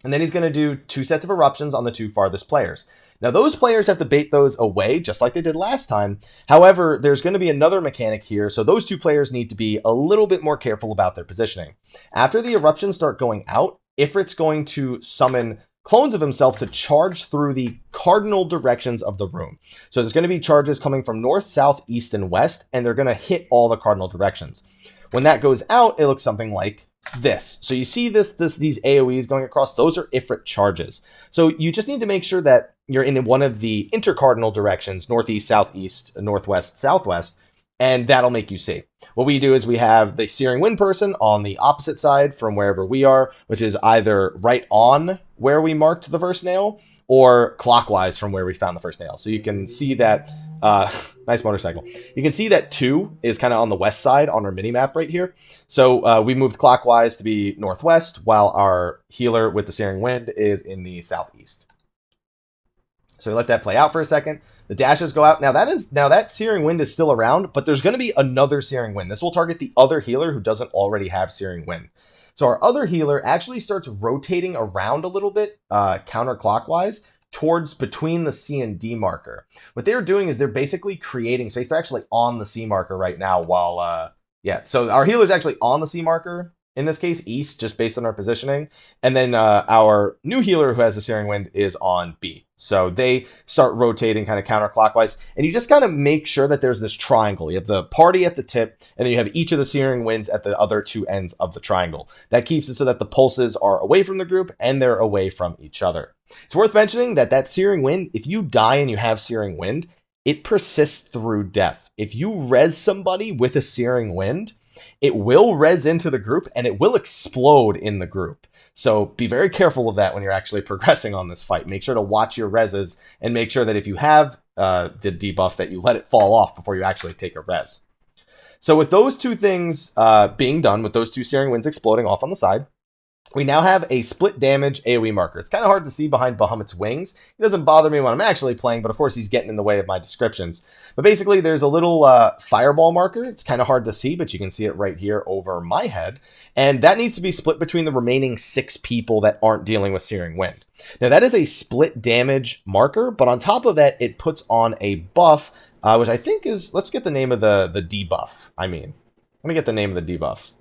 [SPEAKER 1] And then he's going to do 2 sets of eruptions on the 2 farthest players. Now, those players have to bait those away, just like they did last time. However, there's going to be another mechanic here, so those 2 players need to be a little bit more careful about their positioning. After the eruptions start going out, Ifrit's going to summon clones of himself to charge through the cardinal directions of the room. So there's going to be charges coming from north, south, east, and west, and they're going to hit all the cardinal directions. When that goes out, it looks something like this. So you see these AoEs going across, those are Ifrit charges. So you just need to make sure that you're in one of the intercardinal directions, northeast, southeast, northwest, southwest, and that'll make you safe. What we do is we have the Searing Wind person on the opposite side from wherever we are, which is either right on where we marked the first nail or clockwise from where we found the first nail. So you can see that, nice motorcycle. You can see that 2 is kind of on the west side on our mini map right here. So we moved clockwise to be northwest, while our healer with the Searing Wind is in the southeast. So we let that play out for a second. The dashes go out. Now that Searing Wind is still around, but there's going to be another Searing Wind. This will target the other healer who doesn't already have Searing Wind. So our other healer actually starts rotating around a little bit counterclockwise towards between the C and D marker. What they're doing is they're basically creating space. They're actually on the C marker right now while, so our healer's actually on the C marker in this case, east, just based on our positioning. And then our new healer who has the Searing Wind is on B. So they start rotating kind of counterclockwise. And you just kind of make sure that there's this triangle. You have the party at the tip, and then you have each of the Searing Winds at the other two ends of the triangle. That keeps it so that the pulses are away from the group and they're away from each other. It's worth mentioning that that Searing Wind, if you die and you have Searing Wind, it persists through death. If you res somebody with a Searing Wind, it will res into the group and it will explode in the group. So be very careful of that when you're actually progressing on this fight. Make sure to watch your reses and make sure that if you have the debuff that you let it fall off before you actually take a res. So with those two things being done, with those two Searing Winds exploding off on the side, we now have a split damage AoE marker. It's kind of hard to see behind Bahamut's wings. It doesn't bother me when I'm actually playing, but of course he's getting in the way of my descriptions. But basically there's a little fireball marker. It's kind of hard to see, but you can see it right here over my head. And that needs to be split between the remaining 6 people that aren't dealing with Searing Wind. Now that is a split damage marker, but on top of that, it puts on a buff, which I think is, let's get the name of the debuff. Let me get the name of the debuff.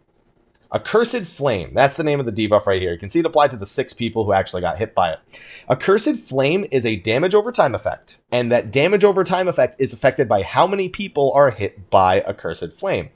[SPEAKER 1] Accursed Flame. That's the name of the debuff right here. You can see it applied to the 6 people who actually got hit by it. Accursed Flame is a damage over time effect, and that damage over time effect is affected by how many people are hit by Accursed Flame.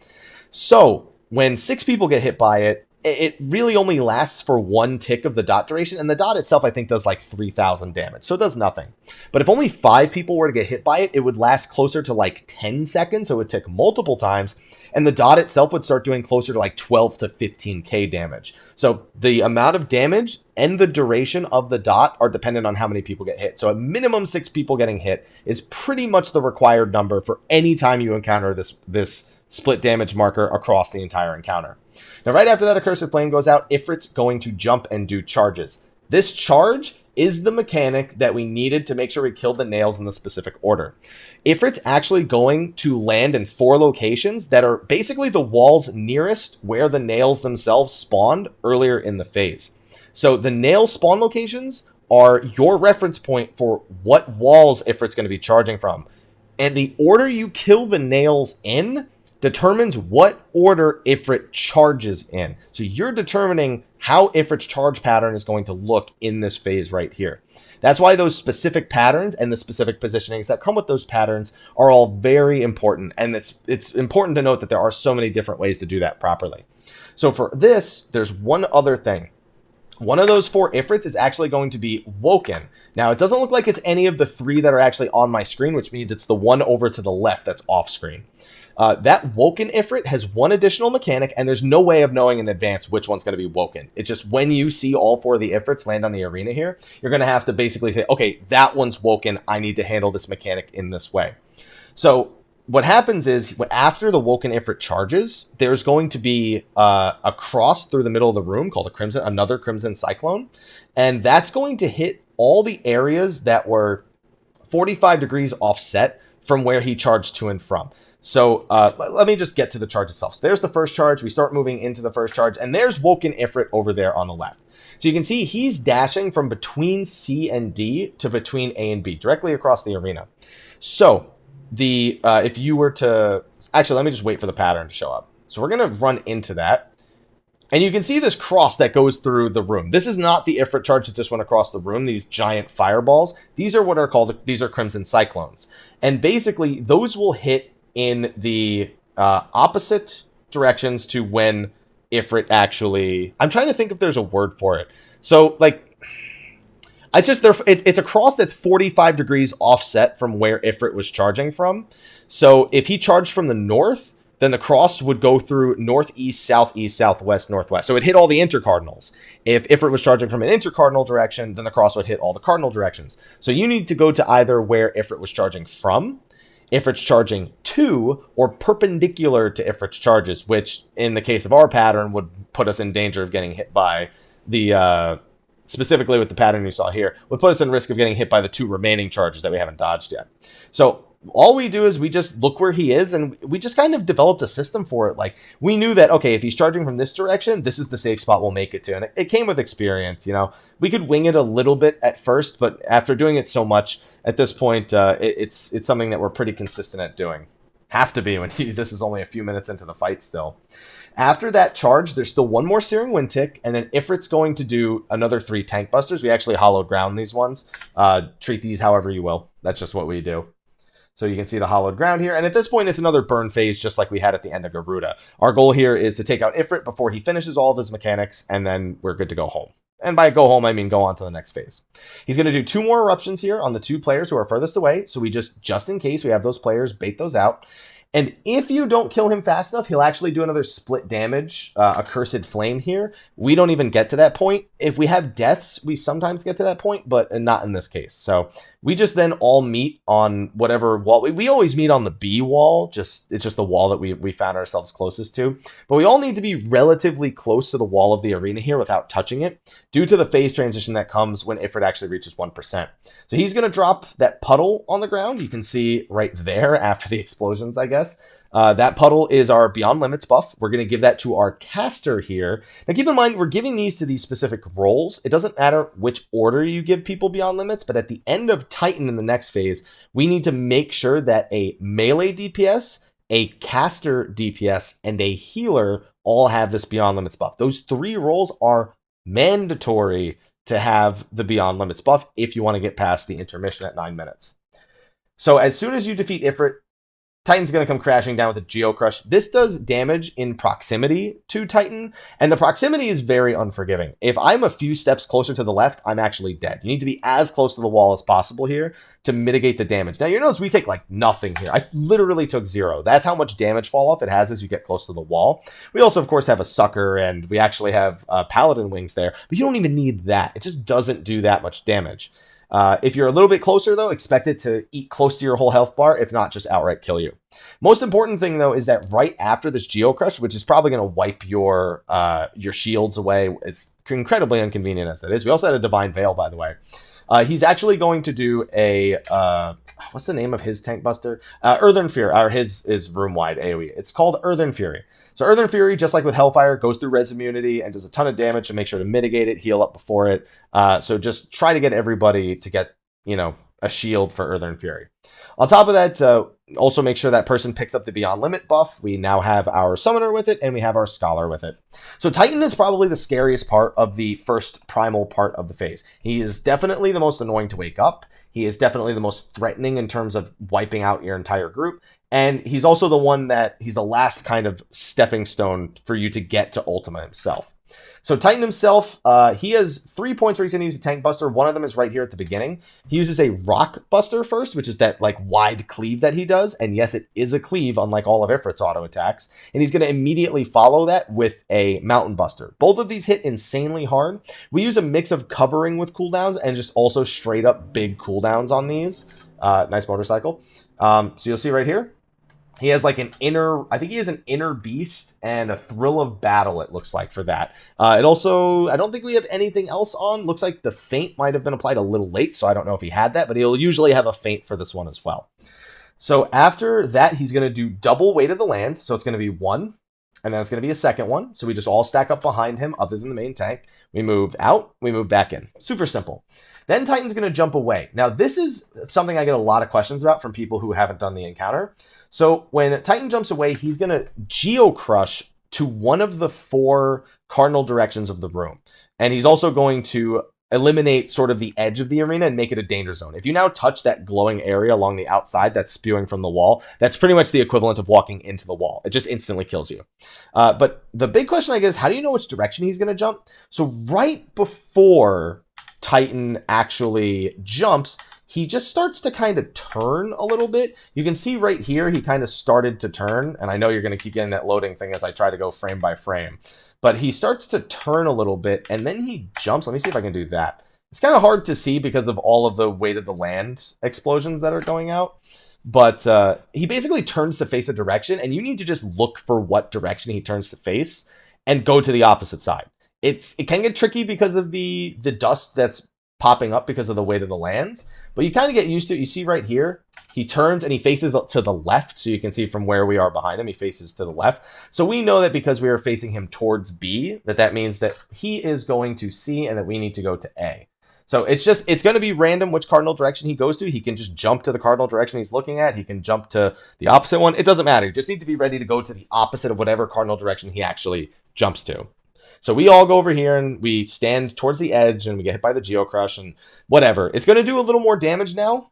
[SPEAKER 1] So when 6 people get hit by it, it really only lasts for 1 tick of the dot duration, and the dot itself I think does like 3,000 damage, so it does nothing. But if only 5 people were to get hit by it, it would last closer to like 10 seconds, so it would tick multiple times, and the dot itself would start doing closer to like 12 to 15k damage. So the amount of damage and the duration of the dot are dependent on how many people get hit. So a minimum 6 people getting hit is pretty much the required number for any time you encounter this split damage marker across the entire encounter. Now, right after that Accursed Flame goes out, Ifrit's going to jump and do charges. This charge is the mechanic that we needed to make sure we killed the nails in the specific order. Ifrit's actually going to land in 4 locations that are basically the walls nearest where the nails themselves spawned earlier in the phase. So the nail spawn locations are your reference point for what walls Ifrit's going to be charging from. And the order you kill the nails in determines what order Ifrit charges in. So you're determining how Ifrit's charge pattern is going to look in this phase right here. That's why those specific patterns and the specific positionings that come with those patterns are all very important. And it's important to note that there are so many different ways to do that properly. So for this, there's one other thing. One of those 4 Ifrits is actually going to be Woken. Now, it doesn't look like it's any of the 3 that are actually on my screen, which means it's the one over to the left that's off screen. That Woken Ifrit has 1 additional mechanic, and there's no way of knowing in advance which one's going to be Woken. It's just when you see all 4 of the Ifrits land on the arena here, you're going to have to basically say, okay, that one's Woken. I need to handle this mechanic in this way. So what happens is after the Woken Ifrit charges, there's going to be a cross through the middle of the room called another Crimson Cyclone, and that's going to hit all the areas that were 45 degrees offset from where he charged to and from. So let me just get to the charge itself. So there's the first charge. We start moving into the first charge, and there's Woken Ifrit over there on the left. So you can see he's dashing from between C and D to between A and B, directly across the arena. So if you were to... Actually, let me just wait for the pattern to show up. So we're going to run into that. And you can see this cross that goes through the room. This is not the Ifrit charge that just went across the room, these giant fireballs. These are Crimson Cyclones. And basically, those will hit in the opposite directions to when Ifrit actually... I'm trying to think if there's a word for it. So, like, it's a cross that's 45 degrees offset from where Ifrit was charging from. So if he charged from the north, then the cross would go through northeast, southeast, southwest, northwest. So it hit all the intercardinals. If Ifrit was charging from an intercardinal direction, then the cross would hit all the cardinal directions. So you need to go to either where Ifrit was charging from, Ifrit's charging to, or perpendicular to Ifrit's charges, which in the case of our pattern would put us in danger of getting hit by the, specifically with the pattern you saw here, would put us in risk of getting hit by the 2 remaining charges that we haven't dodged yet. So all we do is we just look where he is, and we just kind of developed a system for it. Like, we knew that, okay, if he's charging from this direction, this is the safe spot we'll make it to. And it came with experience, you know. We could wing it a little bit at first, but after doing it so much, at this point, it's something that we're pretty consistent at doing. have to be when this is only a few minutes into the fight still. After that charge, there's still one more Searing Wind tick, and then Ifrit's going to do another 3 tank busters. We actually hollowed ground these ones. Treat these however you will. That's just what we do. So you can see the hollowed ground here. And at this point, it's another burn phase, just like we had at the end of Garuda. Our goal here is to take out Ifrit before he finishes all of his mechanics, and then we're good to go home. And by go home, I mean go on to the next phase. He's going to do 2 more eruptions here on the 2 players who are furthest away. So we just in case we have those players, bait those out. And if you don't kill him fast enough, he'll actually do another split damage, accursed flame here. We don't even get to that point. If we have deaths, we sometimes get to that point, but not in this case. So we just then all meet on whatever wall. We always meet on the B wall. It's just the wall that we found ourselves closest to. But we all need to be relatively close to the wall of the arena here without touching it, due to the phase transition that comes when Ifrit actually reaches 1%. So he's going to drop that puddle on the ground. You can see right there after the explosions, I guess. That puddle is our Beyond Limits buff. We're going to give that to our caster here. Now keep in mind, we're giving these to these specific roles. It doesn't matter which order you give people Beyond Limits, but at the end of Titan in the next phase, we need to make sure that a melee DPS, a caster DPS, and a healer all have this Beyond Limits buff. Those 3 roles are mandatory to have the Beyond Limits buff if you want to get past the intermission at 9 minutes. So as soon as you defeat Ifrit, Titan's going to come crashing down with a Geocrush. This does damage in proximity to Titan, and the proximity is very unforgiving. If I'm a few steps closer to the left, I'm actually dead. You need to be as close to the wall as possible here to mitigate the damage. Now, you notice we take like nothing here. I literally took 0. That's how much damage fall off it has as you get close to the wall. We also, of course, have a Sucker, and we actually have Paladin Wings there, but you don't even need that. It just doesn't do that much damage. If you're a little bit closer, though, expect it to eat close to your whole health bar, if not just outright kill you. Most important thing, though, is that right after this Geocrush, which is probably going to wipe your shields away, as incredibly inconvenient as that is. We also had a Divine Veil, by the way. He's actually going to do a, what's the name of his tank buster? Earthen Fury, or his room-wide AoE. It's called Earthen Fury. So Earthen Fury, just like with Hellfire, goes through res immunity and does a ton of damage, to make sure to mitigate it, heal up before it. So just try to get everybody to get, a shield for Earthen Fury. On top of that, also make sure that person picks up the Beyond Limit buff. We now have our Summoner with it, and we have our Scholar with it. So Titan is probably the scariest part of the first primal part of the phase. He is definitely the most annoying to wake up. He is definitely the most threatening in terms of wiping out your entire group. And he's also the one he's the last kind of stepping stone for you to get to Ultima himself. So Titan himself, he has 3 points where he's going to use a tank buster. One of them is right here at the beginning. He uses a rock buster first, which is that like wide cleave that he does. And yes, it is a cleave, unlike all of Ifrit's auto attacks. And he's going to immediately follow that with a mountain buster. Both of these hit insanely hard. We use a mix of covering with cooldowns and just also straight up big cooldowns on these. Nice motorcycle. So you'll see right here. He has like I think he has an inner beast and a thrill of battle, it looks like, for that. It also, I don't think we have anything else on. Looks like the feint might have been applied a little late, so I don't know if he had that, but he'll usually have a feint for this one as well. So after that, he's going to do double Weight of the Land. So it's going to be 1, and then it's going to be a second one. So we just all stack up behind him other than the main tank. We move out, we move back in. Super simple. Then Titan's going to jump away. Now, this is something I get a lot of questions about from people who haven't done the encounter. So when Titan jumps away, he's going to Geocrush to one of the 4 cardinal directions of the room. And he's also going to eliminate sort of the edge of the arena and make it a danger zone. If you now touch that glowing area along the outside that's spewing from the wall, that's pretty much the equivalent of walking into the wall. It just instantly kills you. But the big question I get is, how do you know which direction he's going to jump? So right before Titan actually jumps, he just starts to kind of turn a little bit. You can see right here, he kind of started to turn, and I know you're going to keep getting that loading thing as I try to go frame by frame, but he starts to turn a little bit, and then he jumps. Let me see if I can do that. It's kind of hard to see because of all of the Weight of the Land explosions that are going out, but he basically turns to face a direction, and you need to just look for what direction he turns to face and go to the opposite side. It can get tricky because of the dust that's popping up because of the Weight of the Lands, but you kind of get used to it. You see right here, he turns and he faces to the left, so you can see from where we are behind him, he faces to the left. So we know that because we are facing him towards B, that means that he is going to C and that we need to go to A. So it's going to be random which cardinal direction he goes to. He can just jump to the cardinal direction he's looking at. He can jump to the opposite one. It doesn't matter. You just need to be ready to go to the opposite of whatever cardinal direction he actually jumps to. So we all go over here and we stand towards the edge and we get hit by the Geocrush and whatever. It's going to do a little more damage now,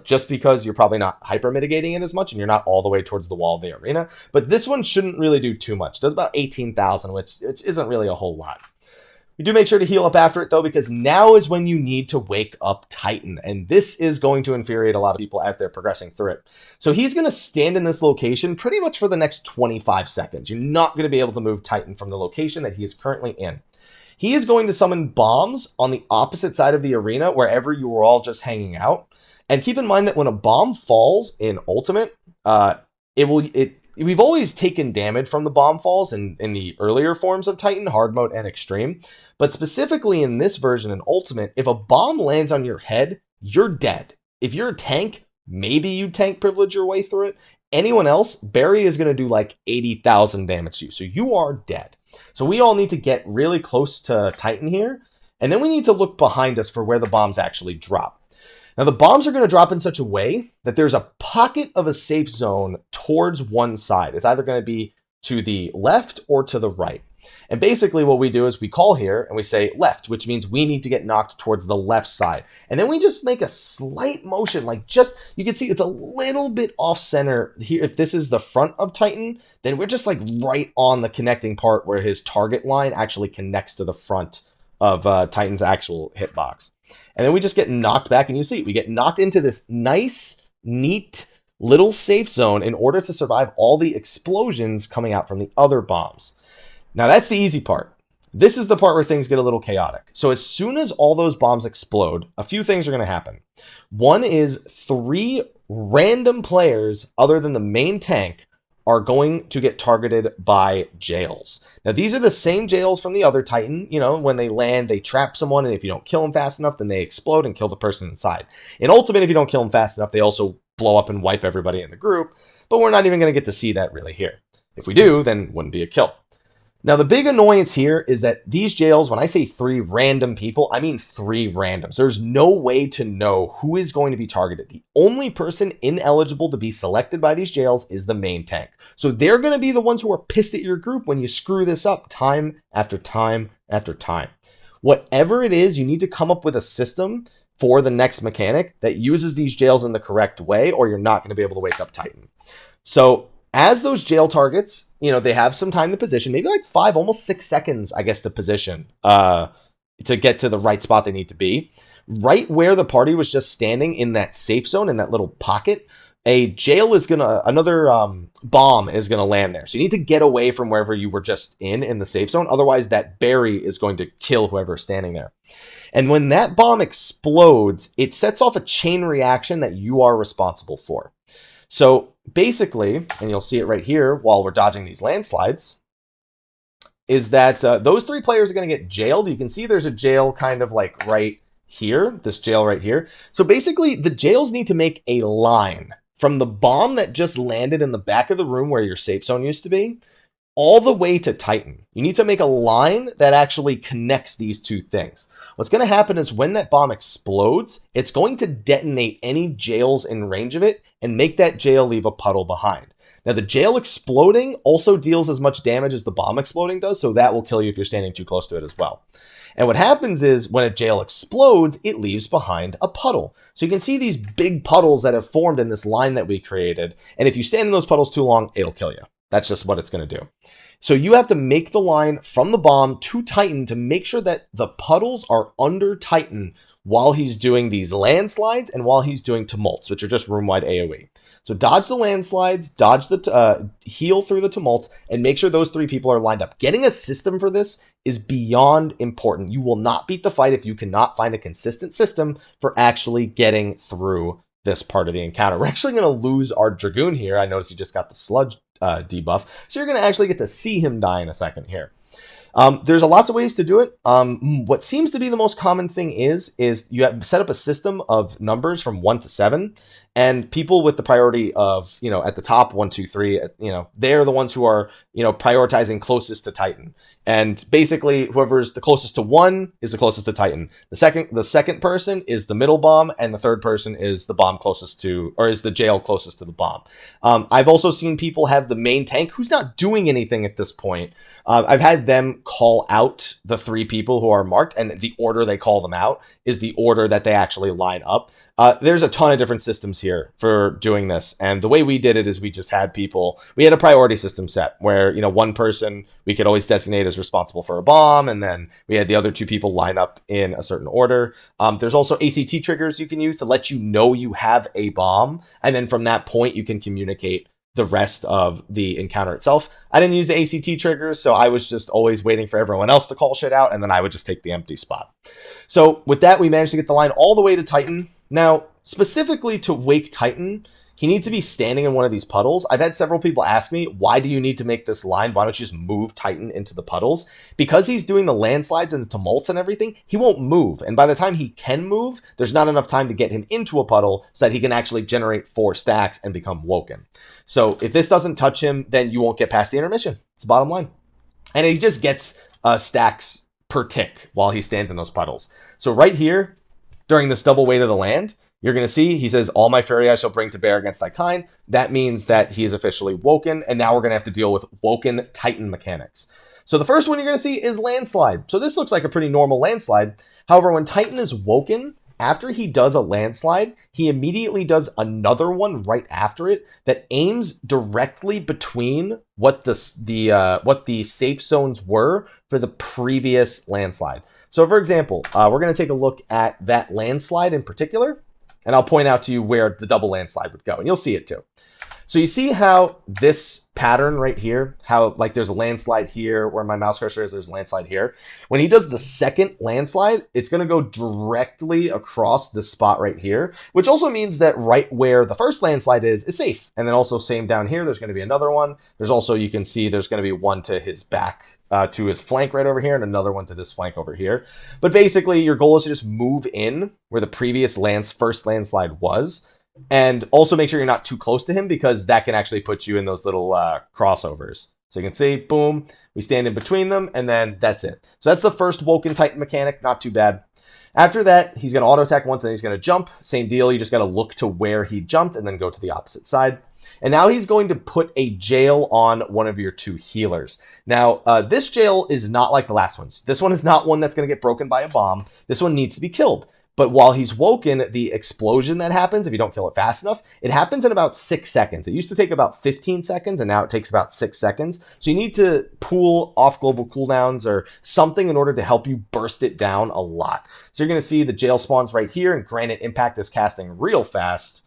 [SPEAKER 1] just because you're probably not hyper mitigating it as much and you're not all the way towards the wall of the arena. But this one shouldn't really do too much. It does about 18,000, which isn't really a whole lot. You do make sure to heal up after it, though, because now is when you need to wake up Titan. And this is going to infuriate a lot of people as they're progressing through it. So he's going to stand in this location pretty much for the next 25 seconds. You're not going to be able to move Titan from the location that he is currently in. He is going to summon bombs on the opposite side of the arena, wherever you were all just hanging out. And keep in mind that when a bomb falls in Ultimate, we've always taken damage from the bomb falls in the earlier forms of Titan, hard mode and extreme. But specifically in this version in Ultimate, if a bomb lands on your head, you're dead. If you're a tank, maybe you tank privilege your way through it. Anyone else, Barry is going to do like 80,000 damage to you. So you are dead. So we all need to get really close to Titan here. And then we need to look behind us for where the bombs actually drop. Now, the bombs are going to drop in such a way that there's a pocket of a safe zone towards one side. It's either going to be to the left or to the right. And basically what we do is we call here and we say left, which means we need to get knocked towards the left side. And then we just make a slight motion, like just, you can see it's a little bit off center here. If this is the front of Titan, then we're just like right on the connecting part where his target line actually connects to the front of Titan's actual hitbox. And then we just get knocked back, and you see, we get knocked into this nice, neat little safe zone in order to survive all the explosions coming out from the other bombs. Now, that's the easy part. This is the part where things get a little chaotic. So as soon as all those bombs explode, a few things are going to happen. One is 3 random players other than the main tank are going to get targeted by jails. Now, these are the same jails from the other Titan. You know, when they land, they trap someone, and if you don't kill them fast enough, then they explode and kill the person inside. In Ultimate, if you don't kill them fast enough, they also blow up and wipe everybody in the group, but we're not even going to get to see that really here. If we do, then it wouldn't be a kill. Now, the big annoyance here is that these jails, when I say 3 random people, I mean 3 randoms. There's no way to know who is going to be targeted. The only person ineligible to be selected by these jails is the main tank. So they're going to be the ones who are pissed at your group when you screw this up time after time after time. Whatever it is, you need to come up with a system for the next mechanic that uses these jails in the correct way, or you're not going to be able to wake up Titan. So as those jail targets, you know, they have some time to position, maybe like 5, almost 6 seconds, I guess, to position to get to the right spot they need to be. Right where the party was just standing in that safe zone, in that little pocket, a jail is another bomb is gonna land there. So you need to get away from wherever you were just in the safe zone. Otherwise, that berry is going to kill whoever's standing there. And when that bomb explodes, it sets off a chain reaction that you are responsible for. So basically, and you'll see it right here while we're dodging these landslides, is that those 3 players are going to get jailed. You can see there's a jail kind of like right here, this jail right here. So basically, the jails need to make a line from the bomb that just landed in the back of the room where your safe zone used to be, all the way to Titan. You need to make a line that actually connects these 2 things. What's going to happen is when that bomb explodes, it's going to detonate any jails in range of it and make that jail leave a puddle behind. Now, the jail exploding also deals as much damage as the bomb exploding does, so that will kill you if you're standing too close to it as well. And what happens is when a jail explodes, it leaves behind a puddle. So you can see these big puddles that have formed in this line that we created. And if you stand in those puddles too long, it'll kill you. That's just what it's going to do. So you have to make the line from the bomb to Titan to make sure that the puddles are under Titan while he's doing these landslides and while he's doing tumults, which are just room-wide AoE. So dodge the landslides, dodge the heal through the tumults, and make sure those 3 people are lined up. Getting a system for this is beyond important. You will not beat the fight if you cannot find a consistent system for actually getting through this part of the encounter. We're actually going to lose our Dragoon here. I noticed he just got the sludge debuff, so you're going to actually get to see him die in a second here. There's a lots of ways to do it. What seems to be the most common thing is you have set up a system of numbers from 1 to 7, and people with the priority of, at the top, 1, 2, 3, they're the ones who are, prioritizing closest to Titan. And basically, whoever's the closest to 1 is the closest to Titan. The second person is the middle bomb, and the third person is the bomb closest to, or is the jail closest to the bomb. I've also seen people have the main tank who's not doing anything at this point. I've had them call out the 3 people who are marked, and the order they call them out is the order that they actually line up. There's a ton of different systems here for doing this. And the way we did it is we just had we had a priority system set where, one person we could always designate as responsible for a bomb. And then we had the other 2 people line up in a certain order. There's also ACT triggers you can use to let you know you have a bomb. And then from that point, you can communicate the rest of the encounter itself. I didn't use the ACT triggers, so I was just always waiting for everyone else to call shit out, and then I would just take the empty spot. So with that, we managed to get the line all the way to Titan. Now, specifically to Wake Titan, he needs to be standing in one of these puddles. I've had several people ask me, why do you need to make this line? Why don't you just move Titan into the puddles? Because he's doing the landslides and the tumults and everything, he won't move. And by the time he can move, there's not enough time to get him into a puddle so that he can actually generate 4 stacks and become woken. So if this doesn't touch him, then you won't get past the intermission. It's the bottom line. And he just gets stacks per tick while he stands in those puddles. So right here, during this double weight of the land, you're going to see he says, all my fury I shall bring to bear against thy kind. That means that he is officially woken, and now we're going to have to deal with Woken Titan mechanics. So the first one you're going to see is landslide. So this looks like a pretty normal landslide. However, when Titan is woken, after he does a landslide, he immediately does another one right after it that aims directly between what the safe zones were for the previous landslide. So for example, we're going to take a look at that landslide in particular, and I'll point out to you where the double landslide would go, and you'll see it too. So you see how this pattern right here, how like there's a landslide here where my mouse cursor is, there's a landslide here. When he does the second landslide, it's going to go directly across this spot right here, which also means that right where the first landslide is safe. And then also same down here, there's going to be another one. There's also, you can see there's going to be one to his back, to his flank right over here, and another one to this flank over here. But basically your goal is to just move in where the previous first landslide was. And also make sure you're not too close to him, because that can actually put you in those little crossovers. So you can see, boom, we stand in between them, and then that's it. So that's the first Woken Titan mechanic, not too bad. After that, he's going to auto attack once, and then he's going to jump. Same deal, you just got to look to where he jumped and then go to the opposite side. And now he's going to put a jail on one of your 2 healers. Now, this jail is not like the last ones. This one is not one that's going to get broken by a bomb. This one needs to be killed. But while he's woken, the explosion that happens, if you don't kill it fast enough, it happens in about 6 seconds. It used to take about 15 seconds, and now it takes about 6 seconds. So you need to pull off global cooldowns or something in order to help you burst it down a lot. So you're going to see the jail spawns right here, and Granite Impact is casting real fast.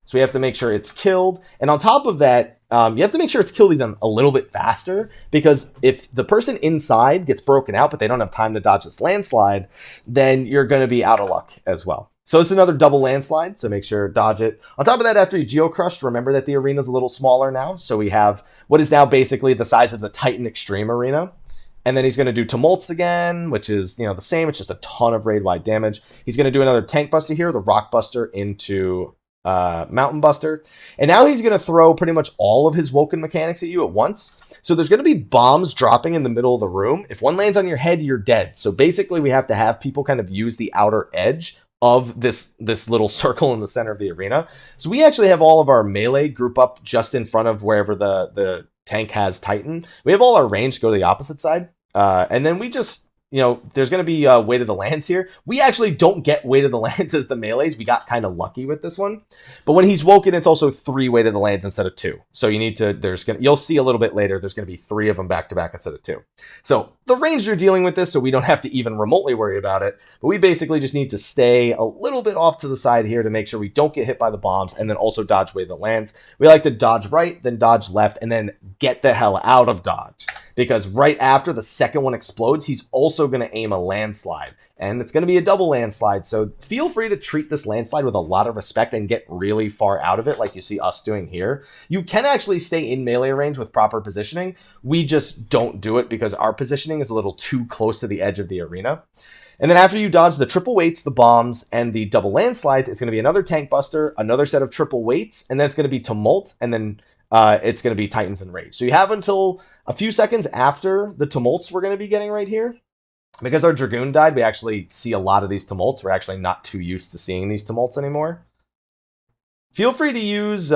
[SPEAKER 1] So we have to make sure it's killed. And on top of that, you have to make sure it's killed even a little bit faster, because if the person inside gets broken out, but they don't have time to dodge this landslide, then you're going to be out of luck as well. So it's another double landslide, so make sure to dodge it. On top of that, after you geo-crushed, remember that the arena is a little smaller now. So we have what is now basically the size of the Titan Extreme arena. And then he's going to do Tumults again, which is, the same. It's just a ton of raid-wide damage. He's going to do another Tank Buster here, the Rock Buster into Mountain Buster. And now he's going to throw pretty much all of his Woken mechanics at you at once. So there's going to be bombs dropping in the middle of the room. If one lands on your head, you're dead. So basically we have to have people kind of use the outer edge of this little circle in the center of the arena. So we actually have all of our melee group up just in front of wherever the tank has Titan. We have all our range go to the opposite side. And then we just, there's going to be weight of the lands here. We actually don't get weight of the lands as the melees. We got kind of lucky with this one. But when he's woken, it's also 3 weight of the lands instead of 2. So you need to, you'll see a little bit later, there's going to be 3 of them back to back instead of 2. So the range are dealing with this, so we don't have to even remotely worry about it. But we basically just need to stay a little bit off to the side here to make sure we don't get hit by the bombs, and then also dodge weight of the lands. We like to dodge right, then dodge left, and then get the hell out of dodge. because right after the second one explodes, he's also going to aim a landslide. And it's going to be a double landslide. So feel free to treat this landslide with a lot of respect and get really far out of it like you see us doing here. You can actually stay in melee range with proper positioning. We just don't do it because our positioning is a little too close to the edge of the arena. And then after you dodge the triple weights, the bombs, and the double landslides, it's going to be another tank buster, another set of triple weights, and then it's going to be tumult, and then it's going to be Titans and Rage. So you have until a few seconds after the tumults we're going to be getting right here. Because our Dragoon died, we actually see a lot of these tumults. We're actually not too used to seeing these tumults anymore. Feel free to use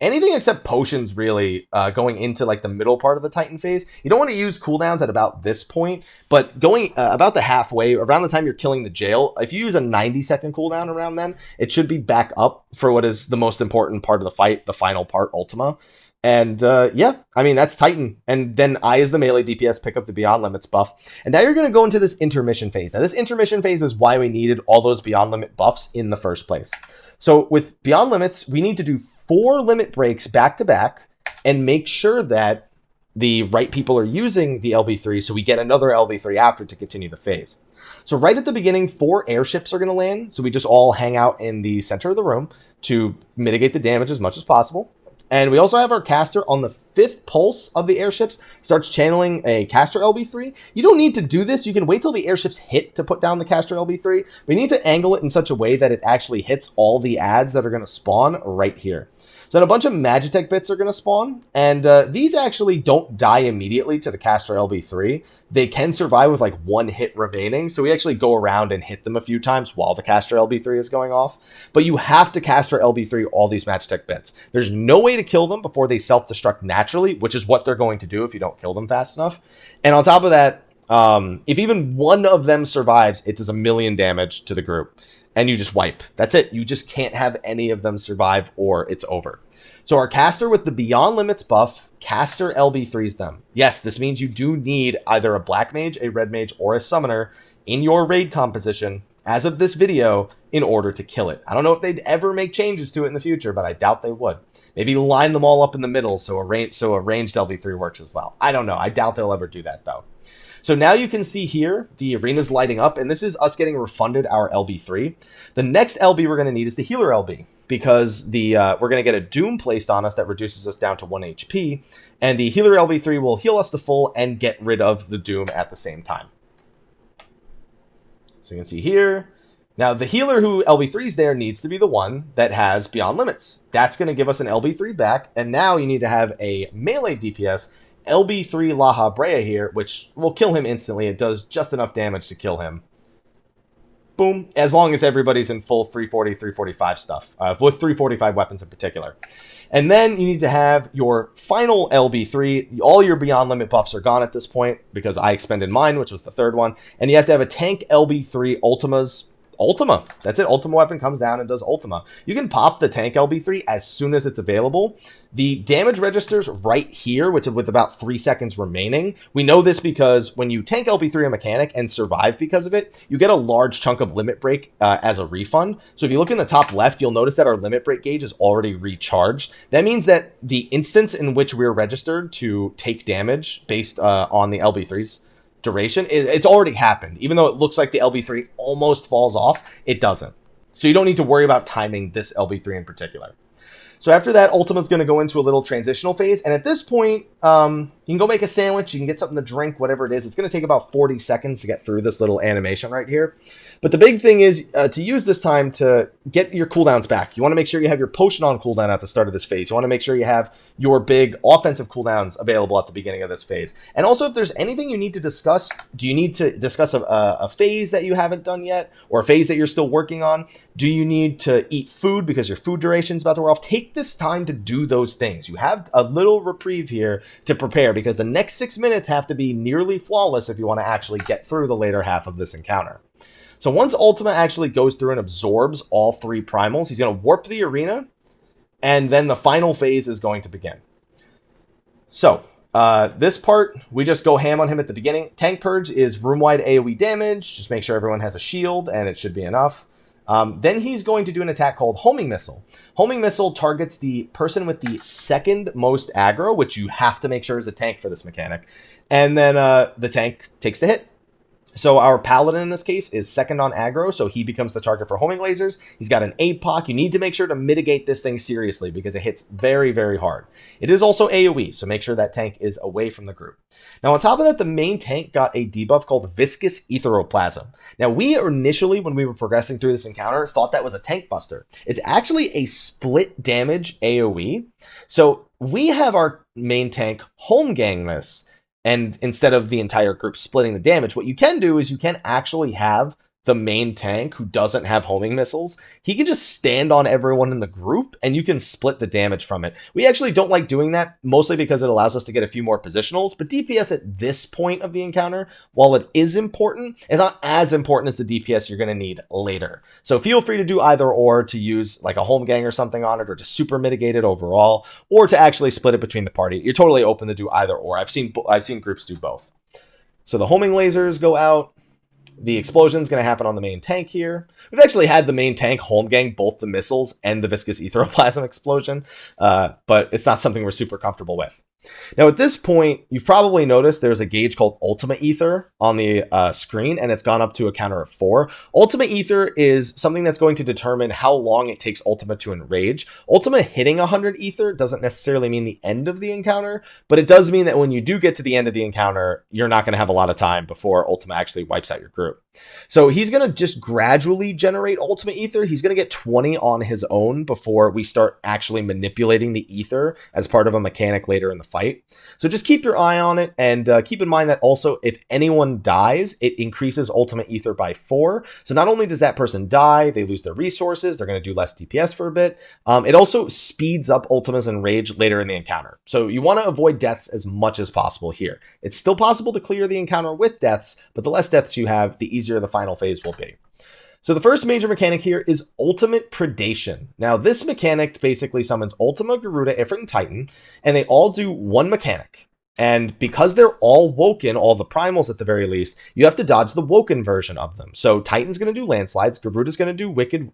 [SPEAKER 1] anything except potions, really, going into like the middle part of the Titan phase. You don't want to use cooldowns at about this point, but going about the halfway, around the time you're killing the jail, if you use a 90-second cooldown around then, it should be back up for what is the most important part of the fight, the final part, Ultima. And yeah, I mean, that's Titan. And then I, as the melee DPS, pick up the Beyond Limits buff. And now you're going to go into this intermission phase. Now, this intermission phase is why we needed all those Beyond Limit buffs in the first place. So with Beyond Limits, we need to do 4 limit breaks back to back and make sure that the right people are using the LB3 so we get another LB3 after to continue the phase. So right at the beginning, 4 airships are going to land. So we just all hang out in the center of the room to mitigate the damage as much as possible. And we also have our caster on the 5th pulse of the airships, starts channeling a caster LB3. You don't need to do this. You can wait till the airships hit to put down the caster LB3. We need to angle it in such a way that it actually hits all the adds that are going to spawn right here. So then a bunch of Magitech bits are going to spawn, and these actually don't die immediately to the caster LB3. They can survive with like 1 hit remaining, so we actually go around and hit them a few times while the caster LB3 is going off. But you have to caster LB3 all these Magitech bits. There's no way to kill them before they self-destruct naturally, which is what they're going to do if you don't kill them fast enough. And on top of that, if even one of them survives, it does 1,000,000 damage to the group. And you just wipe. That's it. You just can't have any of them survive or it's over. So our caster with the Beyond Limits buff, caster LB3s them. Yes, this means you do need either a Black Mage, a Red Mage, or a Summoner in your raid composition as of this video in order to kill it. I don't know if they'd ever make changes to it in the future, but I doubt they would. Maybe line them all up in the middle so a ranged LB3 works as well. I don't know. I doubt they'll ever do that though. So now you can see here, the arena's lighting up, and this is us getting refunded our LB3. The next LB we're going to need is the Healer LB, because we're going to get a Doom placed on us that reduces us down to 1 HP, and the Healer LB3 will heal us to full and get rid of the Doom at the same time. So you can see here. Now, the healer who LB3's there needs to be the one that has Beyond Limits. That's going to give us an LB3 back, and now you need to have a melee DPS LB3 La Habrea here, which will kill him instantly. It does just enough damage to kill him. Boom. As long as everybody's in full 340, 345 stuff, with 345 weapons in particular. And then you need to have your final LB3. All your Beyond Limit buffs are gone at this point because I expended mine, which was the 3rd one. And you have to have a tank LB3 Ultima. That's it. Ultima weapon comes down and does Ultima. You can pop the tank LB3 as soon as it's available. The damage registers right here, which with about 3 seconds remaining. We know this because when you tank LB3 a mechanic and survive because of it, you get a large chunk of limit break as a refund. So if you look in the top left, you'll notice that our limit break gauge is already recharged. That means that the instance in which we're registered to take damage based on the LB3's duration, it's already happened. Even though it looks like the LB3 almost falls off, it doesn't. So you don't need to worry about timing this LB3 in particular. So after that, Ultima's going to go into a little transitional phase. And at this point, you can go make a sandwich. You can get something to drink, whatever it is. It's going to take about 40 seconds to get through this little animation right here. But the big thing is to use this time to get your cooldowns back. You want to make sure you have your potion on cooldown at the start of this phase. You want to make sure you have your big offensive cooldowns available at the beginning of this phase. And also, if there's anything you need to discuss, do you need to discuss a phase that you haven't done yet, or a phase that you're still working on? Do you need to eat food because your food duration's about to wear off? Take this time to do those things. You have a little reprieve here to prepare, because the next 6 minutes have to be nearly flawless if you want to actually get through the later half of this encounter. So once Ultima actually goes through and absorbs all 3 primals, he's going to warp the arena, and then the final phase is going to begin. So this part, we just go ham on him at the beginning. Tank Purge is room-wide AoE damage. Just make sure everyone has a shield, and it should be enough. Then he's going to do an attack called Homing Missile. Homing Missile targets the person with the second most aggro, which you have to make sure is a tank for this mechanic. And then the tank takes the hit. So our Paladin in this case is second on aggro, so he becomes the target for homing lasers. He's got an APOC. You need to make sure to mitigate this thing seriously because it hits very, very hard. It is also AoE, so make sure that tank is away from the group. Now on top of that, the main tank got a debuff called Viscous Etheroplasm. Now we initially, when we were progressing through this encounter, thought that was a tank buster. It's actually a split damage AoE. So we have our main tank home gang this. And instead of the entire group splitting the damage, what you can do is you can actually have the main tank who doesn't have homing missiles. He can just stand on everyone in the group and you can split the damage from it. We actually don't like doing that, mostly because it allows us to get a few more positionals. But DPS at this point of the encounter, while it is important, it's not as important as the DPS you're going to need later. So feel free to do either or, to use like a home gang or something on it, or to super mitigate it overall, or to actually split it between the party. You're totally open to do either or. I've seen groups do both. So the homing lasers go out. The explosion is going to happen on the main tank here. We've actually had the main tank home gang both the missiles and the viscous etheroplasm explosion, but it's not something we're super comfortable with. Now at this point, you've probably noticed there's a gauge called Ultima Ether on the screen, and it's gone up to a counter of 4. Ultima Ether is something that's going to determine how long it takes Ultima to enrage. Ultima hitting 100 Ether doesn't necessarily mean the end of the encounter, but it does mean that when you do get to the end of the encounter, you're not going to have a lot of time before Ultima actually wipes out your group. So he's going to just gradually generate Ultima Ether. He's going to get 20 on his own before we start actually manipulating the Ether as part of a mechanic later in the fight. So just keep your eye on it, and keep in mind that also if anyone dies, it increases Ultima Ether by 4. So not only does that person die, they lose their resources, they're going to do less DPS for a bit. It also speeds up Ultima's enrage later in the encounter. So you want to avoid deaths as much as possible here. It's still possible to clear the encounter with deaths, but the less deaths you have, the easier the final phase will be. So the first major mechanic here is Ultimate Predation. Now this mechanic basically summons Ultima, Garuda, Ifrit, and Titan, and they all do one mechanic. And because they're all Woken, all the primals at the very least, you have to dodge the Woken version of them. So Titan's going to do landslides, Garuda's going to do Wicked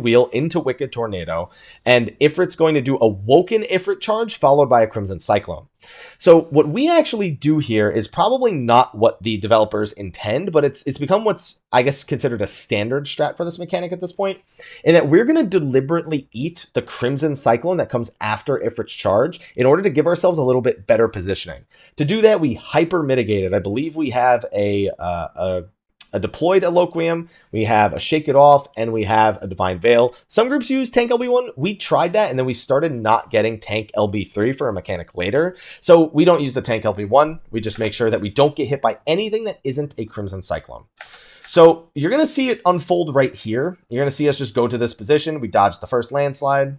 [SPEAKER 1] Wheel into Wicked Tornado, and Ifrit's going to do a Woken Ifrit charge followed by a Crimson Cyclone. So what we actually do here is probably not what the developers intend, but it's become what's, I guess, considered a standard strat for this mechanic at this point, in that we're going to deliberately eat the Crimson Cyclone that comes after Ifrit's charge in order to give ourselves a little bit better positioning. To do that, we hyper mitigate it. I believe we have a deployed Eloquium, we have a Shake It Off, and we have a Divine Veil. Some groups use Tank LB1. We tried that, and then we started not getting Tank LB3 for a mechanic later. So we don't use the Tank LB1. We just make sure that we don't get hit by anything that isn't a Crimson Cyclone. So you're going to see it unfold right here. You're going to see us just go to this position. We dodge the first landslide.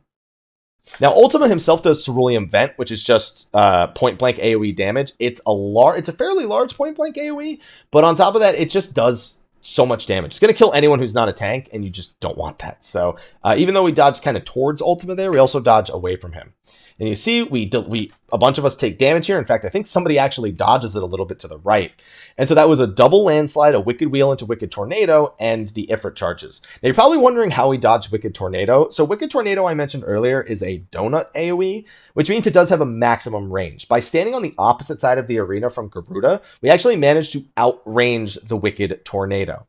[SPEAKER 1] Now, Ultima himself does Cerulean Vent, which is just point-blank AoE damage. It's a fairly large point-blank AoE, but on top of that, it just does so much damage. It's going to kill anyone who's not a tank, and you just don't want that. So even though we dodged kind of towards Ultima there, we also dodge away from him. And you see, a bunch of us take damage here. In fact, I think somebody actually dodges it a little bit to the right. And so that was a double landslide, a Wicked Wheel into Wicked Tornado, and the Ifrit charges. Now, you're probably wondering how we dodged Wicked Tornado. So Wicked Tornado, I mentioned earlier, is a donut AoE, which means it does have a maximum range. By standing on the opposite side of the arena from Garuda, we actually managed to outrange the Wicked Tornado.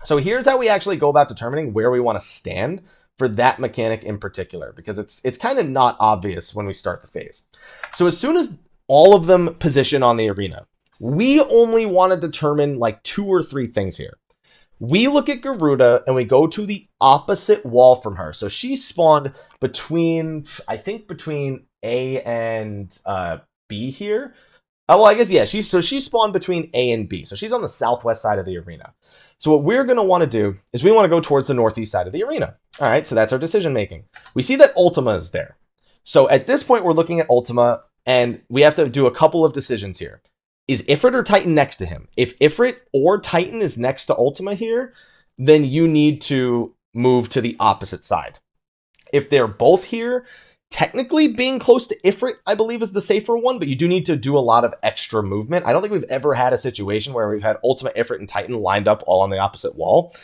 [SPEAKER 1] So here's how we actually go about determining where we want to stand for that mechanic in particular, because it's kind of not obvious when we start the phase. So as soon as all of them position on the arena, we only want to determine like 2 or 3 things here. We look at Garuda and we go to the opposite wall from her. So she spawned between, I think between A and B here. Oh, well, I guess, yeah, she spawned between A and B. So she's on the southwest side of the arena. So what we're going to want to do is we want to go towards the northeast side of the arena. All right, so that's our decision making. We see that Ultima is there. So at this point, we're looking at Ultima, and we have to do a couple of decisions here. Is Ifrit or Titan next to him? If Ifrit or Titan is next to Ultima here, then you need to move to the opposite side. If they're both here, technically being close to Ifrit, I believe, is the safer one, but you do need to do a lot of extra movement. I don't think we've ever had a situation where we've had Ultima, Ifrit, and Titan lined up all on the opposite wall.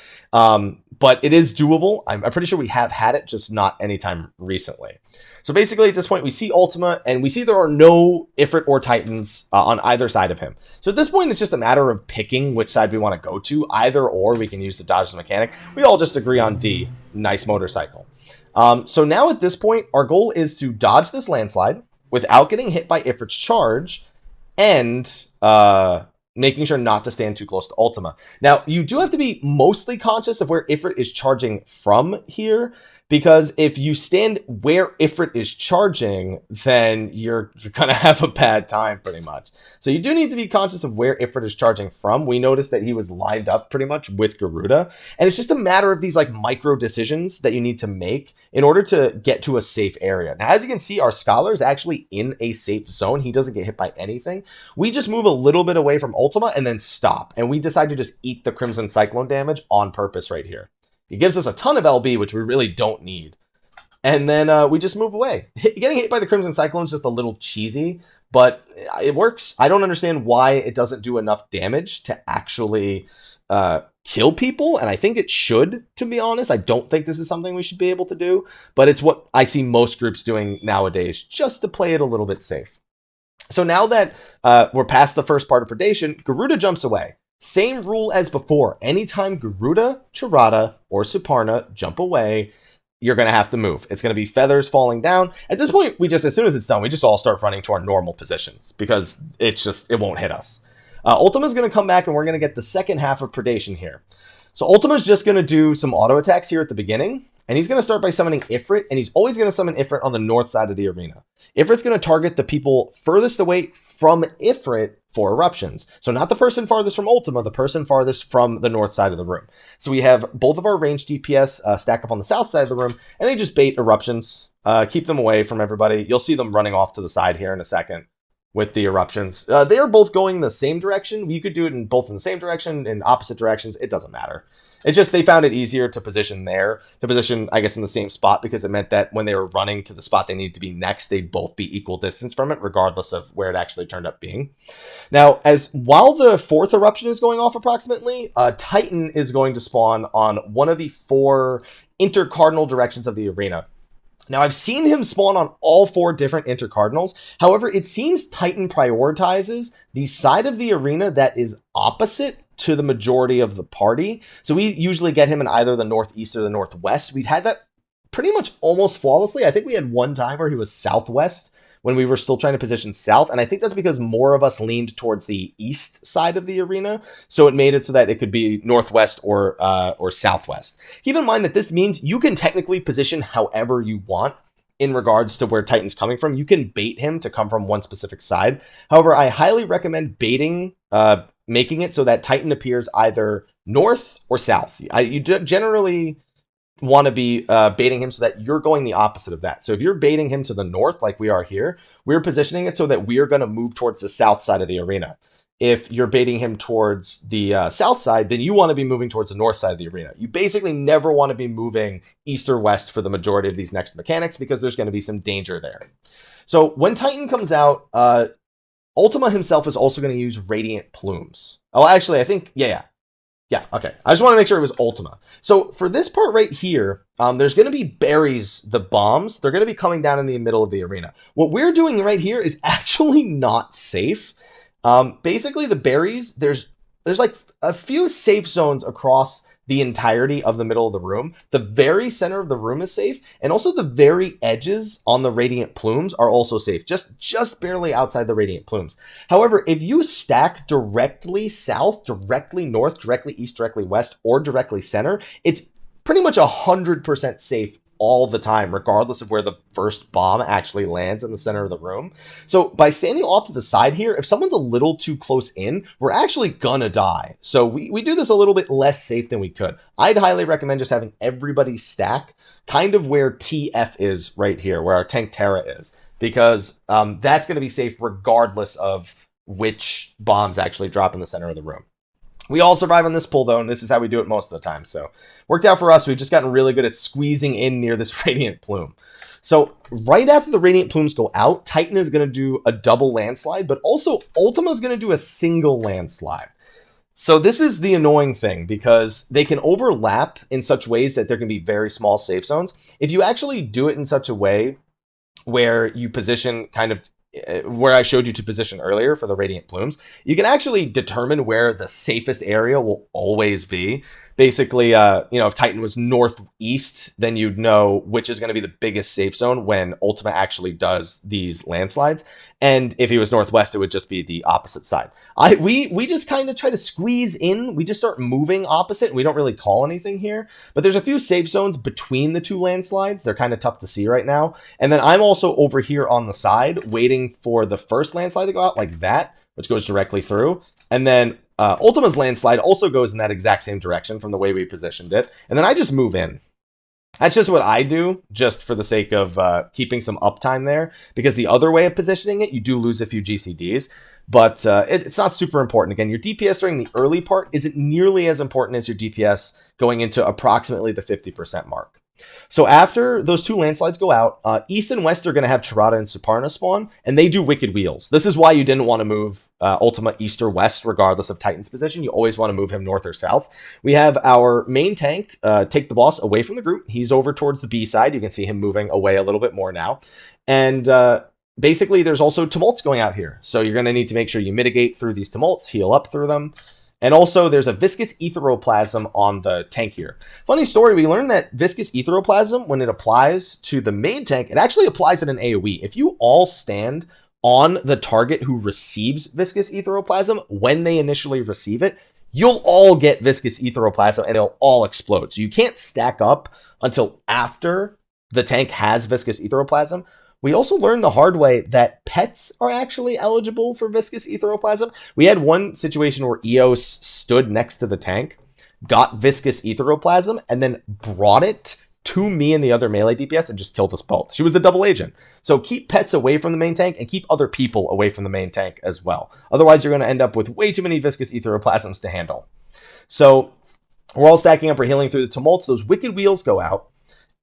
[SPEAKER 1] but it is doable. I'm pretty sure we have had it, just not anytime recently. So basically at this point, we see Ultima, and we see there are no Ifrit or Titans on either side of him. So at this point, it's just a matter of picking which side we want to go to. Either or, we can use the dodge mechanic. We all just agree on D. Nice motorcycle. So now at this point, our goal is to dodge this landslide without getting hit by Ifrit's charge, and making sure not to stand too close to Ultima. Now, you do have to be mostly conscious of where Ifrit is charging from here, because if you stand where Ifrit is charging, then you're going to have a bad time pretty much. So you do need to be conscious of where Ifrit is charging from. We noticed that he was lined up pretty much with Garuda, and it's just a matter of these like micro decisions that you need to make in order to get to a safe area. Now, as you can see, our Scholar is actually in a safe zone. He doesn't get hit by anything. We just move a little bit away from Ultima and then stop, and we decide to just eat the Crimson Cyclone damage on purpose right here. It gives us a ton of LB, which we really don't need. And then we just move away. Getting hit by the Crimson Cyclone is just a little cheesy, but it works. I don't understand why it doesn't do enough damage to actually kill people, and I think it should, to be honest. I don't think this is something we should be able to do, but it's what I see most groups doing nowadays, just to play it a little bit safe. So now that we're past the first part of predation, Garuda jumps away. Same rule as before. Anytime Garuda, Chirada, or Suparna jump away, you're going to have to move. It's going to be feathers falling down. At this point, we just, as soon as it's done, we just all start running to our normal positions because it's just, it won't hit us. Ultima's going to come back and we're going to get the second half of predation here. So Ultima's just going to do some auto attacks here at the beginning. And he's going to start by summoning Ifrit, and he's always going to summon Ifrit on the north side of the arena. Ifrit's going to target the people furthest away from Ifrit for eruptions. So not the person farthest from Ultima, the person farthest from the north side of the room. So we have both of our ranged DPS stack up on the south side of the room, and they just bait eruptions, keep them away from everybody. You'll see them running off to the side here in a second with the eruptions. They are both going the same direction. You could do it in both in the same direction, in opposite directions. It doesn't matter. It's just they found it easier to position there, I guess, in the same spot, because it meant that when they were running to the spot they needed to be next, they'd both be equal distance from it, regardless of where it actually turned up being. Now, while the fourth eruption is going off approximately, Titan is going to spawn on one of the 4 intercardinal directions of the arena. Now, I've seen him spawn on all 4 different intercardinals. However, it seems Titan prioritizes the side of the arena that is opposite to the majority of the party. So we usually get him in either the northeast or the northwest. We've had that pretty much almost flawlessly. I think we had one time where he was southwest when we were still trying to position south. And I think that's because more of us leaned towards the east side of the arena. So it made it so that it could be northwest or southwest. Keep in mind that this means you can technically position however you want in regards to where Titan's coming from. You can bait him to come from one specific side. However, I highly recommend baiting, making it so that Titan appears either north or south. You generally want to be baiting him so that you're going the opposite of that. So if you're baiting him to the north, like we are here, we're positioning it so that we're going to move towards the south side of the arena. If you're baiting him towards the south side, then you want to be moving towards the north side of the arena. You basically never want to be moving east or west for the majority of these next mechanics, because there's going to be some danger there. So when Titan comes out, Ultima himself is also going to use Radiant Plumes. Oh, actually, I think, yeah, okay. I just want to make sure it was Ultima. So for this part right here, there's going to be berries, the bombs. They're going to be coming down in the middle of the arena. What we're doing right here is actually not safe. Basically, the berries, there's like a few safe zones across the entirety of the middle of the room. The very center of the room is safe, and also the very edges on the Radiant Plumes are also safe, just barely outside the Radiant Plumes. However, if you stack directly south, directly north, directly east, directly west, or directly center, it's pretty much 100% safe all the time, regardless of where the first bomb actually lands in the center of the room. So by standing off to the side here, if someone's a little too close in, we're actually gonna die. So we do this a little bit less safe than we could. I'd highly recommend just having everybody stack kind of where TF is right here, where our tank Terra is, because that's gonna be safe regardless of which bombs actually drop in the center of the room. We all survive on this pull, though, and this is how we do it most of the time. So worked out for us. We've just gotten really good at squeezing in near this Radiant Plume. So right after the Radiant Plumes go out, Titan is going to do a double landslide, but also Ultima is going to do a single landslide. So this is the annoying thing because they can overlap in such ways that there can be very small safe zones. If you actually do it in such a way where you position kind of where I showed you to position earlier for the radiant plumes, you can actually determine where the safest area will always be. Basically, if Titan was northeast, then you'd know which is going to be the biggest safe zone when Ultima actually does these landslides. And if he was northwest, it would just be the opposite side. We just kind of try to squeeze in. We just start moving opposite. We don't really call anything here. But there's a few safe zones between the two landslides. They're kind of tough to see right now. And then I'm also over here on the side waiting for the first landslide to go out like that, which goes directly through. And then Ultima's landslide also goes in that exact same direction from the way we positioned it. And then I just move in. That's just what I do, just for the sake of keeping some uptime there. Because the other way of positioning it, you do lose a few GCDs. But it's not super important. Again, your DPS during the early part isn't nearly as important as your DPS going into approximately the 50% mark. So after those two landslides go out, East and West are going to have Chirada and Suparna spawn, and they do Wicked Wheels. This is why you didn't want to move Ultima East or West, regardless of Titan's position. You always want to move him North or South. We have our main tank take the boss away from the group. He's over towards the B side. You can see him moving away a little bit more now. And basically, there's also tumults going out here. So you're going to need to make sure you mitigate through these tumults, heal up through them. And also, there's a viscous etheroplasm on the tank here. Funny story, we learned that viscous etheroplasm, when it applies to the main tank, it actually applies at an AoE. If you all stand on the target who receives viscous etheroplasm when they initially receive it, you'll all get viscous etheroplasm and it'll all explode. So you can't stack up until after the tank has viscous etheroplasm. We also learned the hard way that pets are actually eligible for viscous etheroplasm. We had one situation where Eos stood next to the tank, got viscous etheroplasm, and then brought it to me and the other melee DPS and just killed us both. She was a double agent. So keep pets away from the main tank and keep other people away from the main tank as well. Otherwise, you're going to end up with way too many viscous etheroplasms to handle. So we're all stacking up or healing through the tumults. Those wicked wheels go out.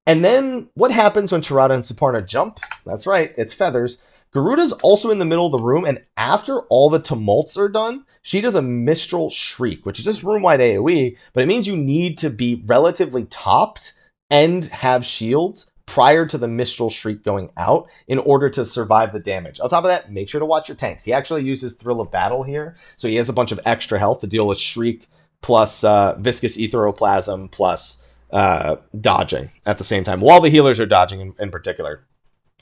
[SPEAKER 1] And then what happens when Chirada and Suparna jump? That's right, it's feathers. Garuda's also in the middle of the room, and after all the tumults are done, she does a Mistral Shriek, which is just room-wide AoE, but it means you need to be relatively topped and have shields prior to the Mistral Shriek going out in order to survive the damage. On top of that, make sure to watch your tanks. He actually uses Thrill of Battle here, so he has a bunch of extra health to deal with Shriek plus Viscous Etheroplasm plus dodging at the same time, while the healers are dodging in particular.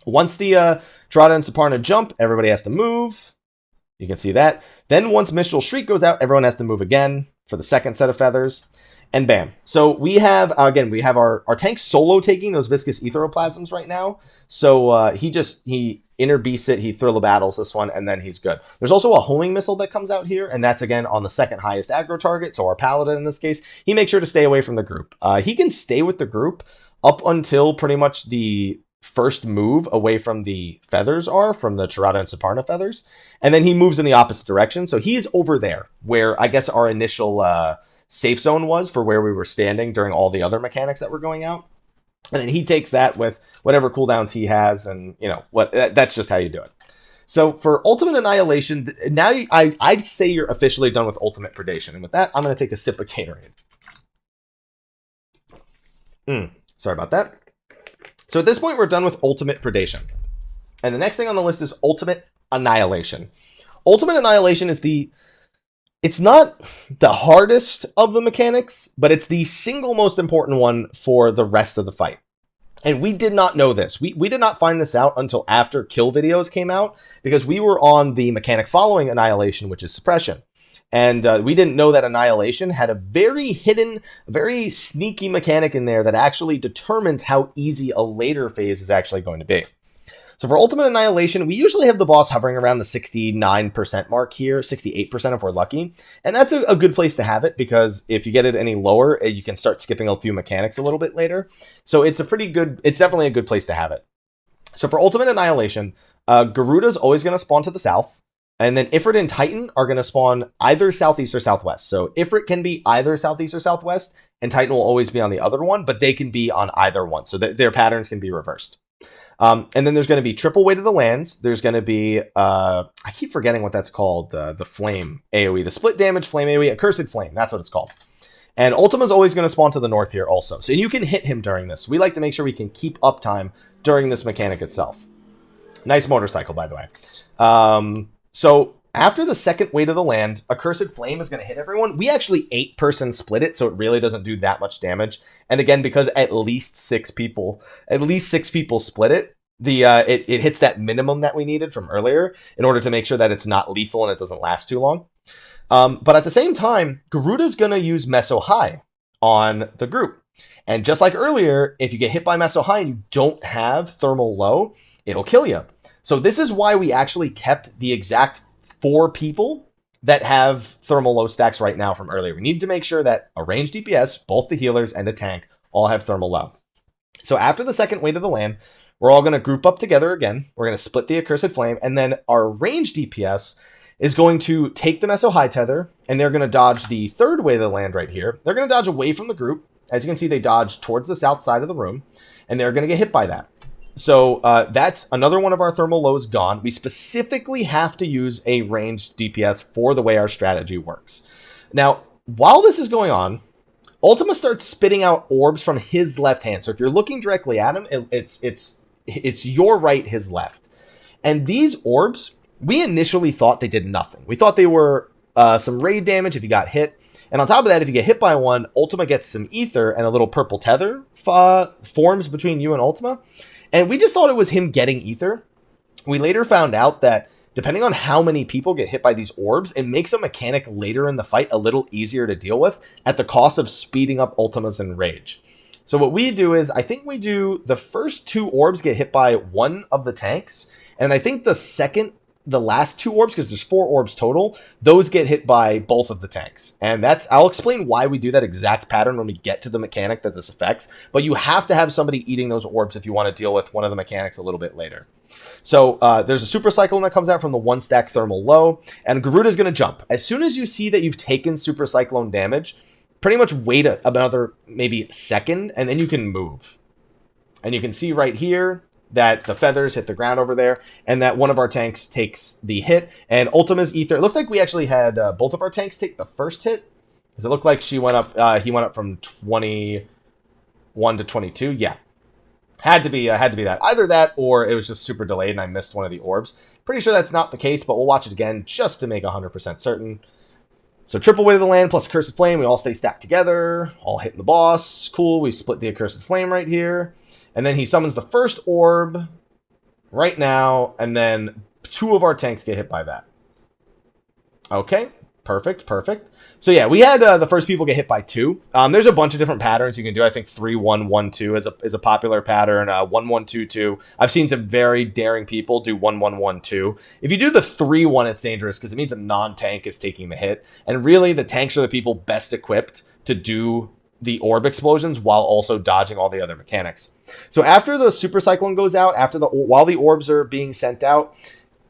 [SPEAKER 1] Once the Chirada and Suparna jump, everybody has to move. You can see that. Then once Mistral Shriek goes out, everyone has to move again for the second set of feathers. And bam. So we have, again, we have our tank solo taking those viscous etheroplasms right now. So he inner beasts it, he Thrill of Battles this one, and then he's good. There's also a homing missile that comes out here, and that's again on the second highest aggro target. So our paladin in this case, he makes sure to stay away from the group. He can stay with the group up until pretty much the first move away from the feathers are, from the Chirada and Suparna feathers. And then he moves in the opposite direction. So he's over there where I guess our initial safe zone was for where we were standing during all the other mechanics that were going out. And then he takes that with whatever cooldowns he has, and that's just how you do it. So for Ultimate Annihilation, now I'd say you're officially done with Ultimate Predation. And with that, I'm going to take a sip of Gatorade. Sorry about that. So at this point, we're done with Ultimate Predation. And the next thing on the list is Ultimate Annihilation. Ultimate Annihilation is it's not the hardest of the mechanics, but it's the single most important one for the rest of the fight. And we did not know this. We did not find this out until after kill videos came out, because we were on the mechanic following Annihilation, which is suppression. And we didn't know that Annihilation had a very hidden, very sneaky mechanic in there that actually determines how easy a later phase is actually going to be. So for Ultimate Annihilation, we usually have the boss hovering around the 69% mark here, 68% if we're lucky. And that's a good place to have it, because if you get it any lower, you can start skipping a few mechanics a little bit later. So it's definitely a good place to have it. So for Ultimate Annihilation, Garuda's always going to spawn to the south. And then Ifrit and Titan are going to spawn either southeast or southwest. So Ifrit can be either southeast or southwest, and Titan will always be on the other one, but they can be on either one. So their patterns can be reversed. And then there's going to be triple weight of the lands. There's going to be, I keep forgetting what that's called, the flame AoE, the split damage flame AoE, accursed flame. That's what it's called. And Ultima's always going to spawn to the north here also. So you can hit him during this. We like to make sure we can keep uptime during this mechanic itself. Nice motorcycle, by the way. So after the second weight of the land, accursed flame is going to hit everyone. We actually 8-person split it, so it really doesn't do that much damage. And again, because at least six people split it, it hits that minimum that we needed from earlier in order to make sure that it's not lethal and it doesn't last too long. But at the same time, Garuda's going to use Meso High on the group. And just like earlier, if you get hit by Meso High and you don't have Thermal Low, it'll kill you. So this is why we actually kept the exact 4 people that have Thermal Low stacks right now from earlier. We need to make sure that a ranged DPS, both the healers and a tank, all have Thermal Low. So after the second weight of the land, we're all going to group up together again. We're going to split the Accursed Flame, and then our ranged DPS is going to take the Meso High Tether, and they're going to dodge the third weight of the land right here. They're going to dodge away from the group. As you can see, they dodge towards the south side of the room, and they're going to get hit by that. So that's another one of our thermal lows gone. We specifically have to use a ranged DPS for the way our strategy works. Now, while this is going on, Ultima starts spitting out orbs from his left hand. So if you're looking directly at him, it's your right, his left. And these orbs, we initially thought they did nothing. We thought they were some raid damage if you got hit. And on top of that, if you get hit by one, Ultima gets some ether and a little purple tether forms between you and Ultima. And we just thought it was him getting ether. We later found out that depending on how many people get hit by these orbs, it makes a mechanic later in the fight a little easier to deal with at the cost of speeding up Ultima's enrage. So what we do is, I think we do the first 2 orbs get hit by one of the tanks. And I think the last 2 orbs, because there's 4 orbs total, those get hit by both of the tanks. And I'll explain why we do that exact pattern when we get to the mechanic that this affects, but you have to have somebody eating those orbs if you want to deal with one of the mechanics a little bit later. So there's a super cyclone that comes out from the 1-stack thermal low, and Garuda's going to jump. As soon as you see that you've taken super cyclone damage, pretty much wait another maybe second, and then you can move. And you can see right here that the feathers hit the ground over there, and that one of our tanks takes the hit, and Ultima's ether. It looks like we actually had both of our tanks take the first hit, because it looked like he went up from 21 to 22. Yeah, had to be that. Either that, or it was just super delayed, and I missed one of the orbs. Pretty sure that's not the case, but we'll watch it again just to make 100% certain. So triple weight of the land plus Accursed Flame. We all stay stacked together, all hitting the boss. Cool. We split the Accursed Flame right here. And then he summons the first orb right now, and then 2 of our tanks get hit by that. Okay, perfect. So yeah, we had the first people get hit by 2. There's a bunch of different patterns you can do. I think 3-1-1-2 is a popular pattern. 1-1-2-2. I've seen some very daring people do 1-1-1-2. If you do the 3-1, it's dangerous because it means a non-tank is taking the hit. And really, the tanks are the people best equipped to do the orb explosions while also dodging all the other mechanics. So after the super cyclone goes out, while the orbs are being sent out,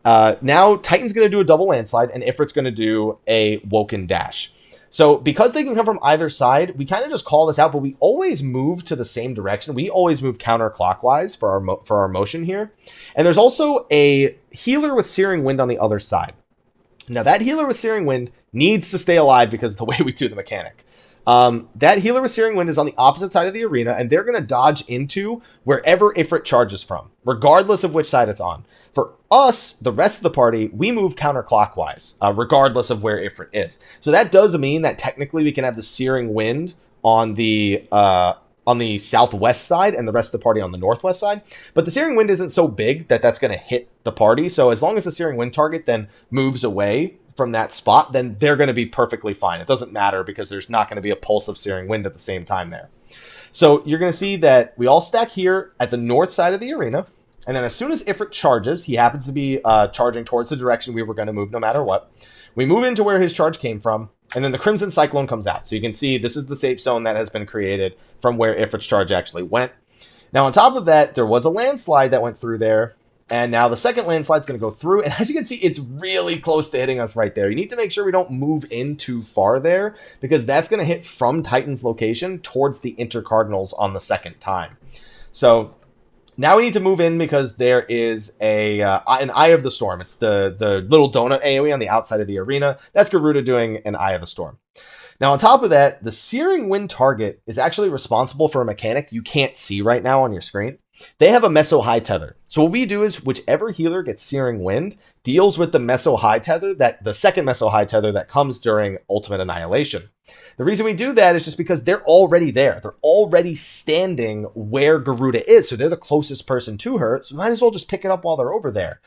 [SPEAKER 1] now Titan's going to do a double landslide and Ifrit's going to do a Woken dash. So because they can come from either side, we kind of just call this out, but we always move to the same direction. We always move counterclockwise for our motion here. And there's also a healer with Searing Wind on the other side. Now that healer with Searing Wind needs to stay alive because of the way we do the mechanic. That healer with Searing Wind is on the opposite side of the arena, and they're going to dodge into wherever Ifrit charges from, regardless of which side it's on. For us, the rest of the party, we move counterclockwise, regardless of where Ifrit is. So that does mean that technically we can have the Searing Wind on the southwest side and the rest of the party on the northwest side. But the Searing Wind isn't so big that that's going to hit the party. So as long as the Searing Wind target then moves away from that spot, then they're going to be perfectly fine. It doesn't matter because there's not going to be a pulse of Searing Wind at the same time there. So you're going to see that we all stack here at the north side of the arena. And then as soon as Ifrit charges, he happens to be charging towards the direction we were going to move no matter what. We move into where his charge came from, and then the Crimson Cyclone comes out. So you can see this is the safe zone that has been created from where Ifrit's charge actually went. Now on top of that, there was a landslide that went through there. And now the second landslide is going to go through. And as you can see, it's really close to hitting us right there. You need to make sure we don't move in too far there, because that's going to hit from Titan's location towards the intercardinals on the second time. So Now we need to move in because there is an Eye of the Storm. It's the little donut AoE on the outside of the arena. That's Garuda doing an Eye of the Storm. Now, on top of that, the Searing Wind target is actually responsible for a mechanic you can't see right now on your screen. They have a Meso High Tether. So what we do is whichever healer gets Searing Wind deals with the Meso High Tether, the second Meso High Tether that comes during Ultimate Annihilation. The reason we do that is just because they're already there. They're already standing where Garuda is, so they're the closest person to her, so might as well just pick it up while they're over there.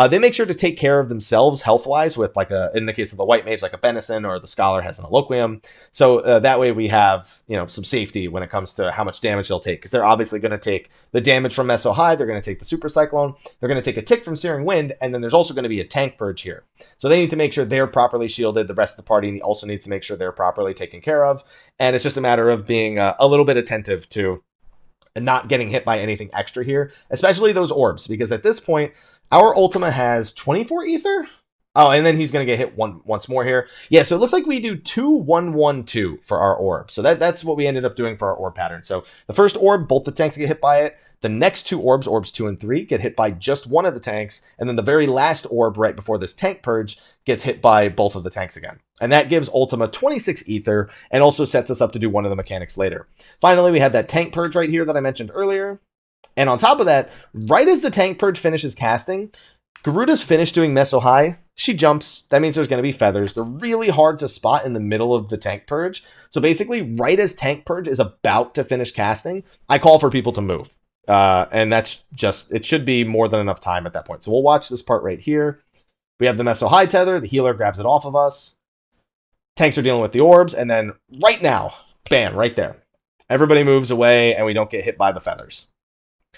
[SPEAKER 1] They make sure to take care of themselves health-wise with, like, in the case of the White Mage, like a Benison, or the Scholar has an Eloquium. So that way we have, some safety when it comes to how much damage they'll take, because they're obviously going to take the damage from Meso High, they're going to take the Super Cyclone, they're going to take a tick from Searing Wind, and then there's also going to be a tank purge here. So they need to make sure they're properly shielded. The rest of the party also needs to make sure they're properly taken care of. And it's just a matter of being a little bit attentive to not getting hit by anything extra here, especially those orbs, because at this point, our Ultima has 24 ether. Oh, and then he's going to get hit once more here. Yeah, so it looks like we do 2-1-1-2 for our orb. So that's what we ended up doing for our orb pattern. So the first orb, both the tanks get hit by it. The next two orbs, orbs 2 and 3, get hit by just one of the tanks. And then the very last orb right before this tank purge gets hit by both of the tanks again. And that gives Ultima 26 ether and also sets us up to do one of the mechanics later. Finally, we have that tank purge right here that I mentioned earlier. And on top of that, right as the tank purge finishes casting, Garuda's finished doing Meso High. She jumps. That means there's going to be feathers. They're really hard to spot in the middle of the tank purge. So basically, right as tank purge is about to finish casting, I call for people to move. And that's just, it should be more than enough time at that point. So we'll watch this part right here. We have the Meso High Tether. The healer grabs it off of us. Tanks are dealing with the orbs. And then right now, bam, right there. Everybody moves away and we don't get hit by the feathers.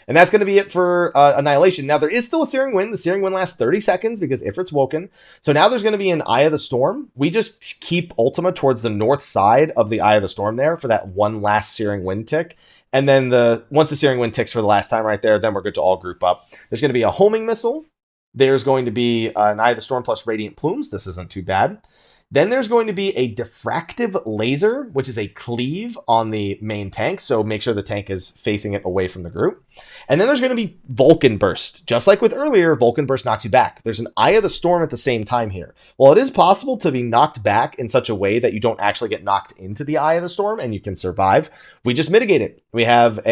[SPEAKER 1] And that's going to be it for Annihilation. Now, there is still a Searing Wind. The Searing Wind lasts 30 seconds because Ifrit's woken. So now there's going to be an Eye of the Storm. We just keep Ultima towards the north side of the Eye of the Storm there for that one last Searing Wind tick. And then once the Searing Wind ticks for the last time right there, then we're good to all group up. There's going to be a Homing Missile. There's going to be an Eye of the Storm plus Radiant Plumes. This isn't too bad. Then there's going to be a diffractive laser, which is a cleave on the main tank. So make sure the tank is facing it away from the group. And then there's going to be Vulcan Burst. Just like with earlier, Vulcan Burst knocks you back. There's an Eye of the Storm at the same time here. While it is possible to be knocked back in such a way that you don't actually get knocked into the Eye of the Storm and you can survive, we just mitigate it. We have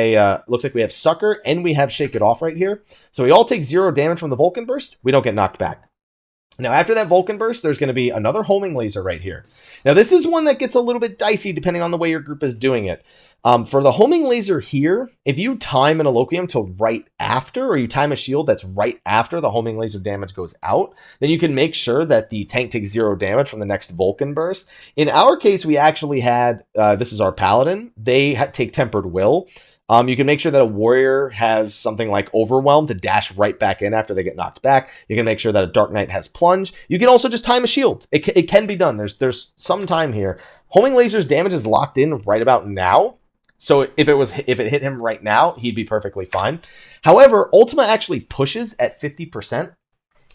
[SPEAKER 1] looks like we have Sucker and we have Shake It Off right here. So we all take 0 damage from the Vulcan Burst. We don't get knocked back. Now, after that Vulcan Burst, there's going to be another homing laser right here. Now, this is one that gets a little bit dicey depending on the way your group is doing it. For the homing laser here, if you time an Eloquium till right after, or you time a shield that's right after the homing laser damage goes out, then you can make sure that the tank takes 0 damage from the next Vulcan Burst. In our case, we actually had, this is our Paladin, they take Tempered Will. You can make sure that a warrior has something like Overwhelm to dash right back in after they get knocked back. You can make sure that a Dark Knight has Plunge. You can also just time a shield. It can be done. There's some time here. Homing Laser's damage is locked in right about now. So if it hit him right now, he'd be perfectly fine. However, Ultima actually pushes at 50%.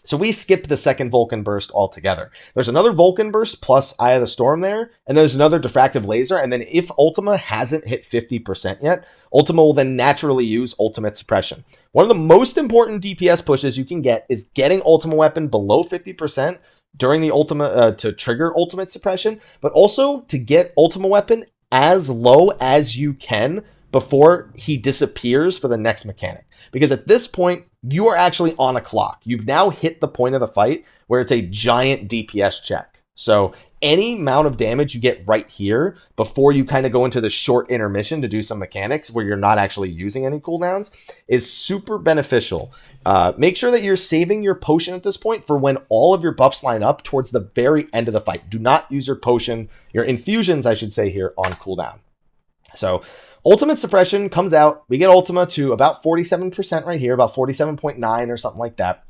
[SPEAKER 1] So we skip the second Vulcan Burst altogether. There's another Vulcan Burst plus Eye of the Storm there, and there's another Diffractive Laser, and then if Ultima hasn't hit 50% yet, Ultima will then naturally use Ultimate Suppression. One of the most important DPS pushes you can get is getting Ultima Weapon below 50% during the Ultima to trigger Ultimate Suppression, but also to get Ultima Weapon as low as you can before he disappears for the next mechanic. Because at this point, you are actually on a clock. You've now hit the point of the fight where it's a giant DPS check. So any amount of damage you get right here before you kind of go into the short intermission to do some mechanics where you're not actually using any cooldowns is super beneficial. Make sure that you're saving your potion at this point for when all of your buffs line up towards the very end of the fight. Do not use your potion, your infusions, I should say here, on cooldown. So Ultimate Suppression comes out. We get Ultima to about 47% right here, about 47.9 or something like that.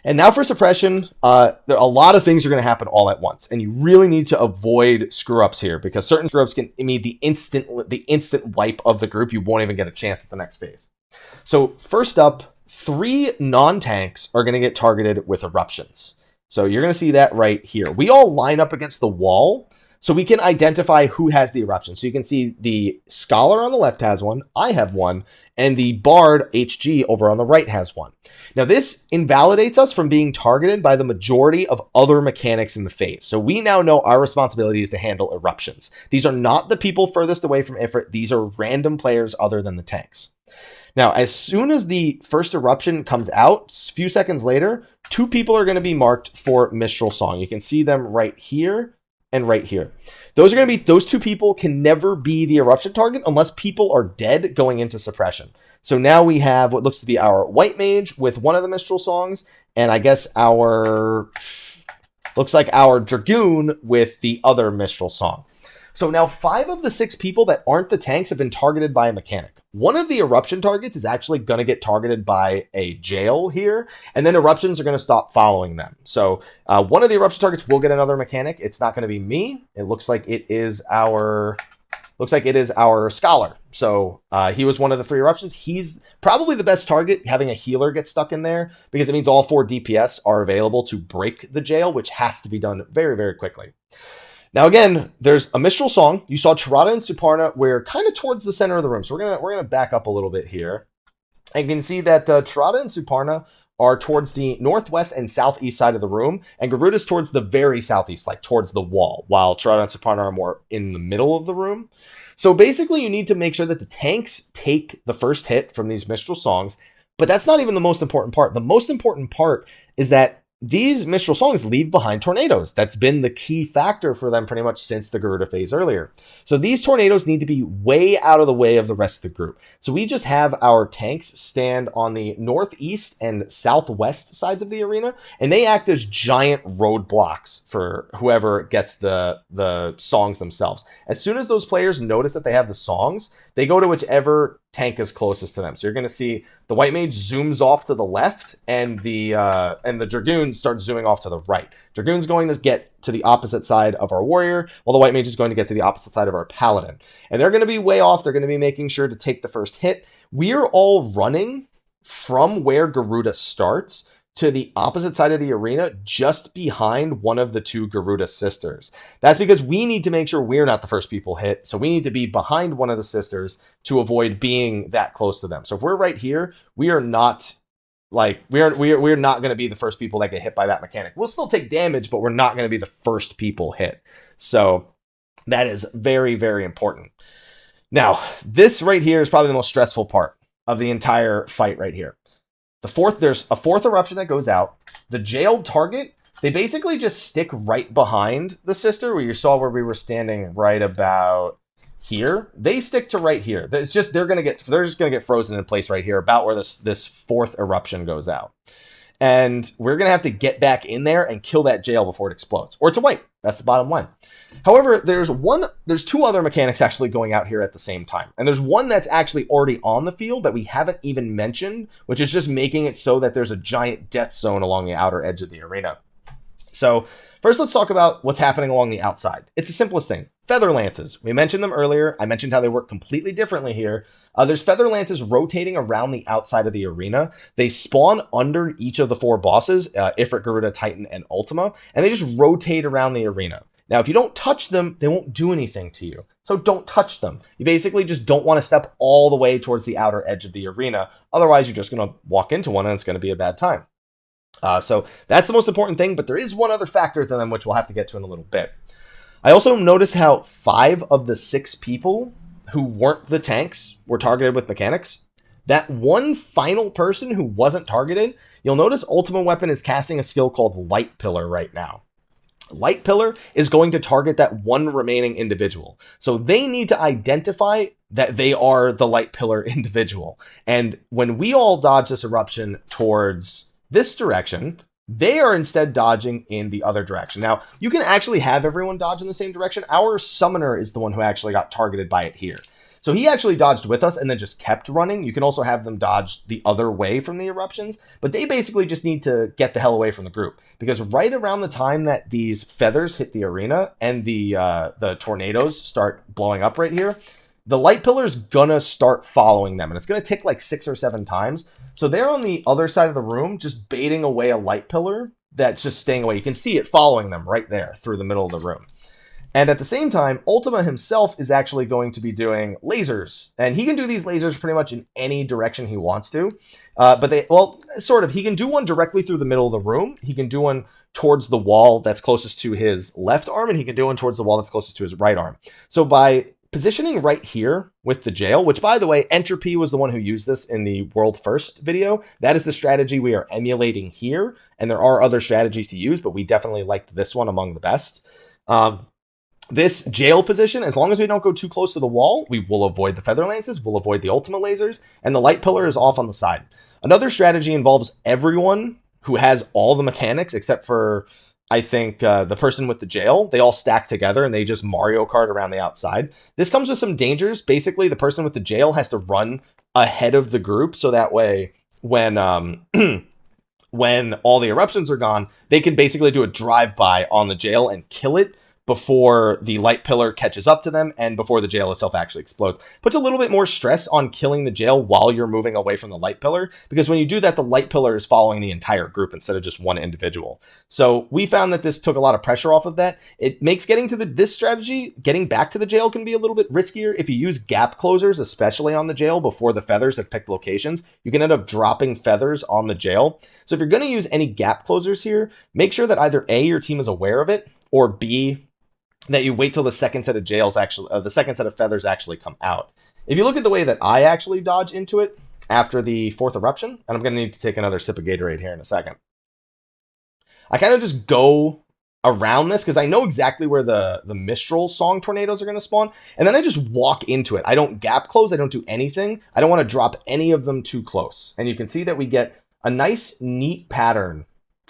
[SPEAKER 1] And now for Suppression, a lot of things are going to happen all at once. And you really need to avoid screw-ups here because certain screw-ups can mean the instant wipe of the group. You won't even get a chance at the next phase. So first up, 3 non-tanks are going to get targeted with Eruptions. So you're going to see that right here. We all line up against the wall. So we can identify who has the eruption. So you can see the Scholar on the left has one, I have one, and the Bard HG over on the right has one. Now this invalidates us from being targeted by the majority of other mechanics in the phase. So we now know our responsibility is to handle eruptions. These are not the people furthest away from Ifrit. These are random players other than the tanks. Now, as soon as the first eruption comes out, a few seconds later, 2 people are going to be marked for Mistral Song. You can see them right here and right here. Those 2 people can never be the eruption target unless people are dead going into suppression. So now we have what looks to be our White Mage with one of the Mistral Songs, and I guess looks like our Dragoon with the other Mistral Song. So now 5 of the 6 people that aren't the tanks have been targeted by a mechanic. One of the eruption targets is actually going to get targeted by a jail here, and then eruptions are going to stop following them. So one of the eruption targets will get another mechanic. It's not going to be me. It looks like it is our Scholar. So he was one of the 3 eruptions. He's probably the best target, having a healer get stuck in there, because it means all 4 DPS are available to break the jail, which has to be done very, very quickly. Now, again, there's a Mistral Song. You saw Chirada and Suparna. We're kind of towards the center of the room. So we're gonna back up a little bit here. And you can see that Chirada and Suparna are towards the northwest and southeast side of the room. And Garuda's towards the very southeast, like towards the wall, while Chirada and Suparna are more in the middle of the room. So basically, you need to make sure that the tanks take the first hit from these Mistral Songs. But that's not even the most important part. The most important part is that these Mistral Songs leave behind tornadoes. That's been the key factor for them pretty much since the Garuda phase earlier. So these tornadoes need to be way out of the way of the rest of the group. So we just have our tanks stand on the northeast and southwest sides of the arena, and they act as giant roadblocks for whoever gets the songs themselves. As soon as those players notice that they have the songs, they go to whichever tank is closest to them. So you're going to see the White Mage zooms off to the left, and the Dragoon starts zooming off to the right. Dragoon's going to get to the opposite side of our Warrior, while the White Mage is going to get to the opposite side of our Paladin. And they're going to be way off. They're going to be making sure to take the first hit. We're all running from where Garuda starts to the opposite side of the arena, just behind one of the 2 Garuda sisters. That's because we need to make sure we're not the first people hit. So we need to be behind one of the sisters to avoid being that close to them. So if we're right here, we are not we're not going to be the first people that get hit by that mechanic. We'll still take damage, but we're not going to be the first people hit. So that is very, very important. Now, this right here is probably the most stressful part of the entire fight right here. There's a 4th eruption that goes out. The jailed target, they basically just stick right behind the sister, where you saw where we were standing right about here. They stick to right here. It's just they're just gonna get frozen in place right here, about where this 4th eruption goes out. And we're going to have to get back in there and kill that jail before it explodes. Or it's a wipe. That's the bottom line. However, there's 2 other mechanics actually going out here at the same time. And there's one that's actually already on the field that we haven't even mentioned, which is just making it so that there's a giant death zone along the outer edge of the arena. So first, let's talk about what's happening along the outside. It's the simplest thing. Feather lances. We mentioned them earlier. I mentioned how they work completely differently here. There's feather lances rotating around the outside of the arena. They spawn under each of the 4 bosses, Ifrit, Garuda, Titan, and Ultima, and they just rotate around the arena. Now, if you don't touch them, they won't do anything to you. So don't touch them. You basically just don't want to step all the way towards the outer edge of the arena. Otherwise, you're just going to walk into one and it's going to be a bad time. So that's the most important thing, but there is one other factor to them, which we'll have to get to in a little bit. I also noticed how 5 of the 6 people who weren't the tanks were targeted with mechanics. That one final person who wasn't targeted, you'll notice Ultimate Weapon is casting a skill called Light Pillar right now. Light Pillar is going to target that one remaining individual. So they need to identify that they are the Light Pillar individual. And when we all dodge this eruption towards this direction, they are instead dodging in the other direction. Now, you can actually have everyone dodge in the same direction. Our summoner is the one who actually got targeted by it here. So he actually dodged with us and then just kept running. You can also have them dodge the other way from the eruptions, but they basically just need to get the hell away from the group, because right around the time that these feathers hit the arena and the tornadoes start blowing up right here, the Light Pillar's gonna start following them, and it's gonna tick like 6 or 7 times. So they're on the other side of the room, just baiting away a Light Pillar that's just staying away. You can see it following them right there through the middle of the room. And at the same time, Ultima himself is actually going to be doing lasers. And he can do these lasers pretty much in any direction he wants to. Well, sort of. He can do one directly through the middle of the room. He can do one towards the wall that's closest to his left arm, and he can do one towards the wall that's closest to his right arm. So by positioning right here with the jail, which by the way, Entropy was the one who used this in the world first video. That is the strategy we are emulating here. And there are other strategies to use, but we definitely liked this one among the best. This jail position, as long as we don't go too close to the wall, we will avoid the feather lances, we'll avoid the Ultima lasers, and the light pillar is off on the side. Another strategy involves everyone who has all the mechanics except for, I think, the person with the jail. They all stack together and they just Mario Kart around the outside. This comes with some dangers. Basically, the person with the jail has to run ahead of the group, so that way when when all the eruptions are gone, they can basically do a drive-by on the jail and kill it before the light pillar catches up to them and before the jail itself actually explodes. Puts a little bit more stress on killing the jail while you're moving away from the light pillar, because when you do that, the light pillar is following the entire group instead of just one individual. So we found that this took a lot of pressure off of that. It makes getting to this strategy, getting back to the jail, can be a little bit riskier. If you use gap closers, especially on the jail before the feathers have picked locations, you can end up dropping feathers on the jail. So if you're going to use any gap closers here, make sure that either A, your team is aware of it, or B, that you wait till the second set of the second set of feathers actually come out. If you look at the way that I actually dodge into it after the fourth eruption, and I'm going to need to take another sip of Gatorade here in a second, I kind of just go around this because I know exactly where the Mistral Song tornadoes are going to spawn, and then I just walk into it. I don't gap close. I don't do anything. I don't want to drop any of them too close. And you can see that we get a nice, neat pattern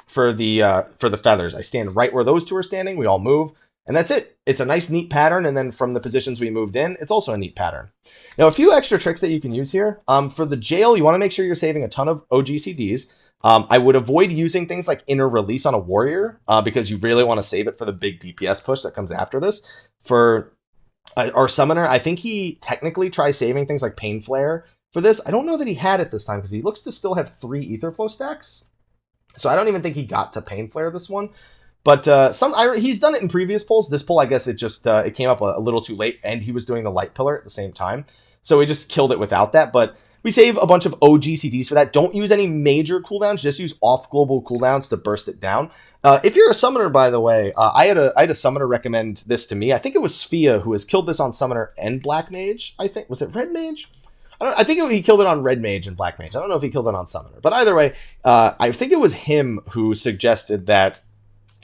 [SPEAKER 1] for the feathers. I stand right where those two are standing. We all move. And that's it. It's a nice, neat pattern. And then from the positions we moved in, it's also a neat pattern. Now, a few extra tricks that you can use here. For the jail, you want to make sure you're saving a ton of OGCDs. I would avoid using things like inner release on a warrior because you really want to save it for the big DPS push that comes after this. For our summoner, I think he technically tries saving things like Pain Flare for this. I don't know that he had it this time because he looks to still have 3 Etherflow stacks. So I don't even think he got to Pain Flare this one. But he's done it in previous polls. This poll, I guess it came up a little too late, and he was doing the light pillar at the same time. So we just killed it without that. But we save a bunch of OGCDs for that. Don't use any major cooldowns. Just use off-global cooldowns to burst it down. If you're a summoner, by the way, I had a summoner recommend this to me. I think it was Sphia who has killed this on summoner and Black Mage. I think, was it Red Mage? I think he killed it on Red Mage and Black Mage. I don't know if he killed it on summoner. But either way, I think it was him who suggested that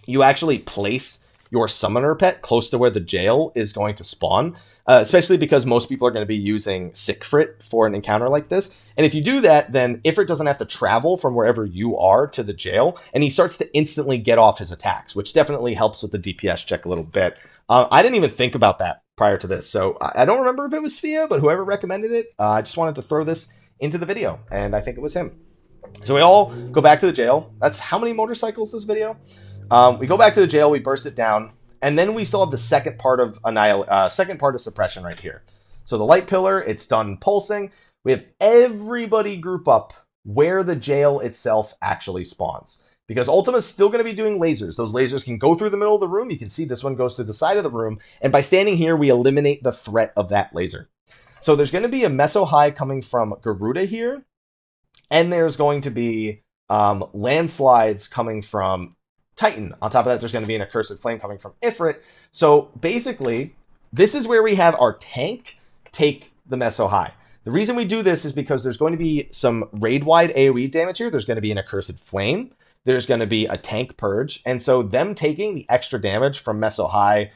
[SPEAKER 1] you actually place your summoner pet close to where the jail is going to spawn, especially because most people are going to be using Ifrit for an encounter like this. And if you do that, then Ifrit doesn't have to travel from wherever you are to the jail, and he starts to instantly get off his attacks, which definitely helps with the DPS check a little bit. I didn't even think about that prior to this, so I don't remember if it was Sphia, but whoever recommended it, I just wanted to throw this into the video, and I think it was him. So we all go back to the jail. That's how many motorcycles this video? We go back to the jail, we burst it down, and then we still have the second part of suppression right here. So the light pillar, it's done pulsing. We have everybody group up where the jail itself actually spawns, because Ultima is still going to be doing lasers. Those lasers can go through the middle of the room. You can see this one goes through the side of the room, and by standing here, we eliminate the threat of that laser. So there's going to be a Meso High coming from Garuda here, and there's going to be landslides coming from Titan. On top of that, there's going to be an Accursed Flame coming from Ifrit. So basically, this is where we have our tank take the Meso High. The reason we do this is because there's going to be some raid-wide AoE damage here. There's going to be an Accursed Flame. There's going to be a tank purge. And so them taking the extra damage from Meso High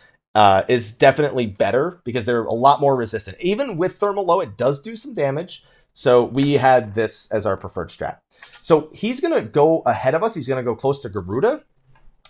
[SPEAKER 1] is definitely better because they're a lot more resistant. Even with Thermal Low, it does do some damage. So we had this as our preferred strat. So he's going to go ahead of us. He's going to go close to Garuda.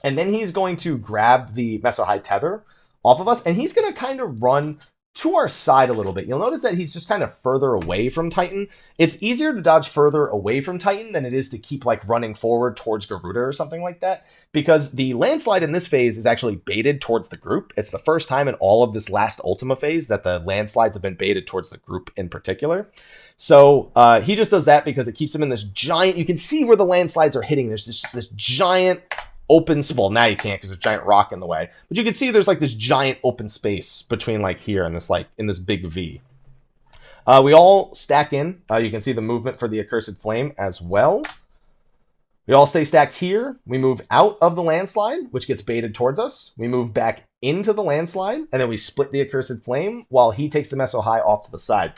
[SPEAKER 1] And then he's going to grab the Meso High tether off of us, and he's going to kind of run to our side a little bit. You'll notice that he's just kind of further away from Titan. It's easier to dodge further away from Titan than it is to keep like running forward towards Garuda or something like that, because the landslide in this phase is actually baited towards the group. It's the first time in all of this last Ultima phase that the landslides have been baited towards the group in particular. So he just does that because it keeps him in this giant, you can see where the landslides are hitting. There's this giant open, well, now you can't because there's a giant rock in the way, but you can see there's like this giant open space between like here and this, like in this big V. We all stack in. You can see the movement for the accursed flame as well. We all stay stacked here. We move out of the landslide, which gets baited towards us. We move back into the landslide, and then we split the accursed flame while he takes the Meso High off to the side.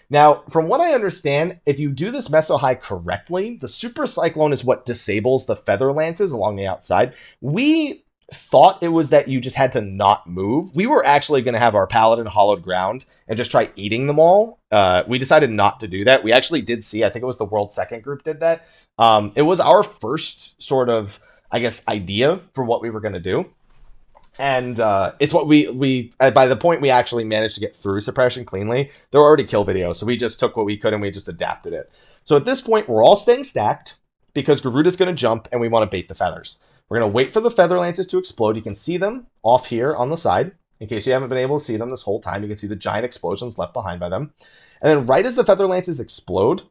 [SPEAKER 1] Now, from what I understand, if you do this Meso High correctly, the Super Cyclone is what disables the Feather Lances along the outside. We thought it was that you just had to not move. We were actually going to have our Paladin hollowed ground and just try eating them all. We decided not to do that. We actually did see, I think it was the World Second group did that. It was our first sort of, I guess, idea for what we were going to do. And it's what we by the point we actually managed to get through suppression cleanly, there were already kill videos. So we just took what we could and we just adapted it. So at this point, we're all staying stacked because Garuda's going to jump and we want to bait the feathers. We're going to wait for the Feather Lances to explode. You can see them off here on the side. In case you haven't been able to see them this whole time, you can see the giant explosions left behind by them. And then right as the Feather Lances explode,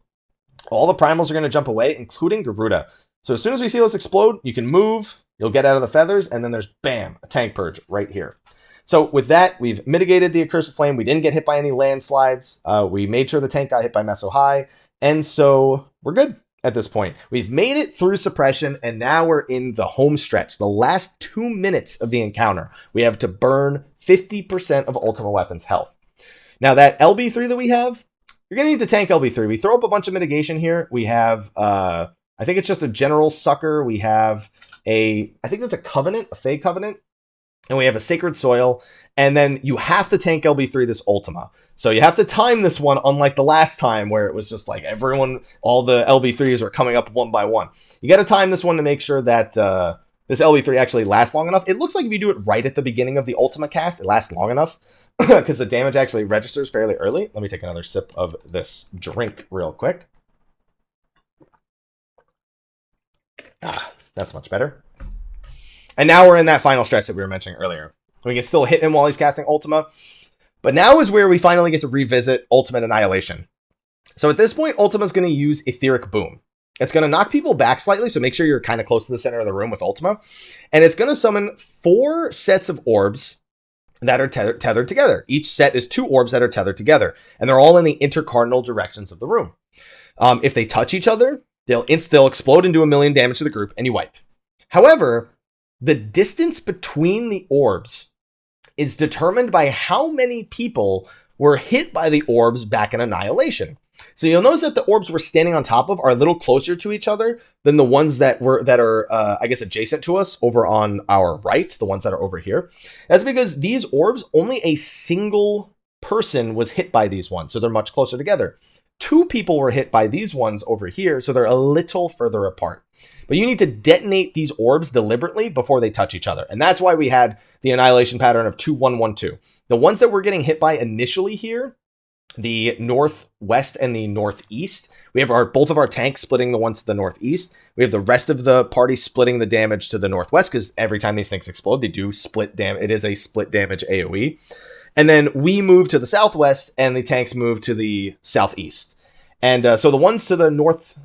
[SPEAKER 1] all the primals are going to jump away, including Garuda. So as soon as we see those explode, you can move, you'll get out of the feathers, and then there's, bam, a tank purge right here. So with that, we've mitigated the accursed flame. We didn't get hit by any landslides. We made sure the tank got hit by Meso High. And so we're good at this point. We've made it through suppression, and now we're in the home stretch. The last 2 minutes of the encounter, we have to burn 50% of Ultima Weapon's health. Now that LB3 that we have, you're going to need to tank LB3. We throw up a bunch of mitigation here. We have, I think it's just a general sucker. We have I think that's a covenant, a Fey covenant. And we have a sacred soil. And then you have to tank LB3 this Ultima. So you have to time this one, unlike the last time where it was just like everyone, all the LB3s are coming up one by one. You got to time this one to make sure that this LB3 actually lasts long enough. It looks like if you do it right at the beginning of the Ultima cast, it lasts long enough because the damage actually registers fairly early. Let me take another sip of this drink real quick. That's much better. And now we're in that final stretch that we were mentioning earlier. We can still hit him while he's casting Ultima. But now is where we finally get to revisit Ultimate Annihilation. So at this point, Ultima's going to use Etheric Boom. It's going to knock people back slightly, so make sure you're kind of close to the center of the room with Ultima. And it's going to summon 4 sets of orbs that are tethered together. Each set is 2 orbs that are tethered together. And they're all in the intercardinal directions of the room. If they touch each other, they'll explode and do 1 million damage to the group, and you wipe. However, the distance between the orbs is determined by how many people were hit by the orbs back in Annihilation. So you'll notice that the orbs we're standing on top of are a little closer to each other than the ones that are, I guess, adjacent to us over on our right, the ones that are over here. That's because these orbs, only a single person was hit by these ones, so they're much closer together. 2 people were hit by these ones over here, so they're a little further apart. But you need to detonate these orbs deliberately before they touch each other. And that's why we had the Annihilation pattern of 2-1-1-2. The ones that we're getting hit by initially here, the northwest and the northeast, we have both of our tanks splitting the ones to the northeast. We have the rest of the party splitting the damage to the northwest, because every time these things explode, they do split damage. It is a split damage AoE. And then we move to the southwest, and the tanks move to the southeast. And so the ones to the north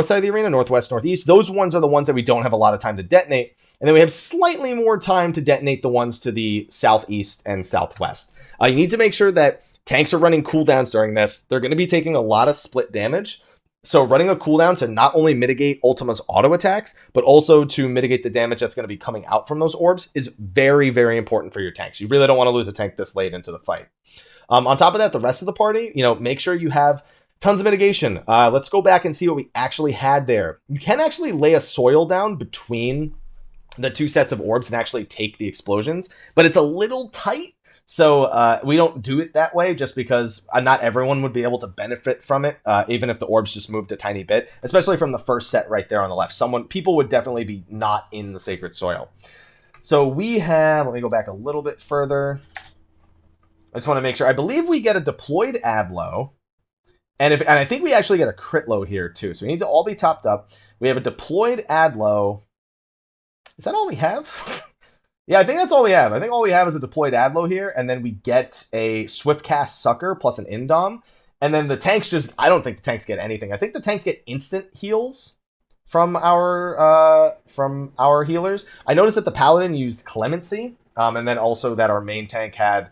[SPEAKER 1] side of the arena, northwest, northeast, those ones are the ones that we don't have a lot of time to detonate. And then we have slightly more time to detonate the ones to the southeast and southwest. You need to make sure that tanks are running cooldowns during this. They're going to be taking a lot of split damage. So running a cooldown to not only mitigate Ultima's auto attacks, but also to mitigate the damage that's going to be coming out from those orbs is very, very important for your tanks. You really don't want to lose a tank this late into the fight. On top of that, the rest of the party, make sure you have tons of mitigation. Let's go back and see what we actually had there. You can actually lay a soil down between the 2 sets of orbs and actually take the explosions, but it's a little tight. So we don't do it that way just because not everyone would be able to benefit from it, even if the orbs just moved a tiny bit, especially from the first set right there on the left. People would definitely be not in the sacred soil. So we have, let me go back a little bit further. I just want to make sure. I believe we get a deployed Adlo. And I think we actually get a crit low here too. So we need to all be topped up. We have a deployed Adlo. Is that all we have? Yeah, I think that's all we have. I think all we have is a deployed Adlo here, and then we get a Swift Cast Sucker plus an Indom. And then the tanks I don't think the tanks get anything. I think the tanks get instant heals from our healers. I noticed that the Paladin used Clemency, and then also that our main tank had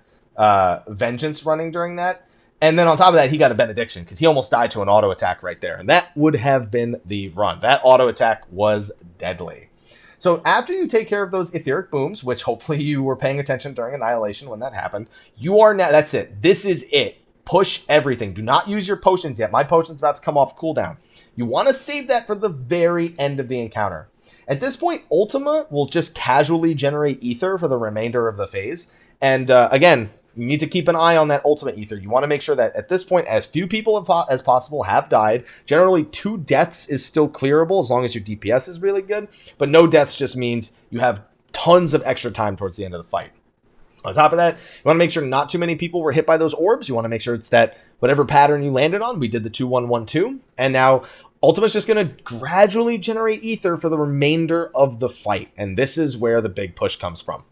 [SPEAKER 1] Vengeance running during that. And then on top of that, he got a Benediction because he almost died to an auto attack right there. And that would have been the run. That auto attack was deadly. So after you take care of those etheric booms, which hopefully you were paying attention during Annihilation when that happened, you are now, that's it. This is it. Push everything. Do not use your potions yet. My potion's about to come off cooldown. You want to save that for the very end of the encounter. At this point, Ultima will just casually generate ether for the remainder of the phase. And again, you need to keep an eye on that ultimate ether. You want to make sure that at this point, as few people as possible have died. Generally, 2 deaths is still clearable as long as your DPS is really good. But no deaths just means you have tons of extra time towards the end of the fight. On top of that, you want to make sure not too many people were hit by those orbs. You want to make sure it's that whatever pattern you landed on. We did the 2-1-1-2. And now Ultima's just going to gradually generate ether for the remainder of the fight. And this is where the big push comes from.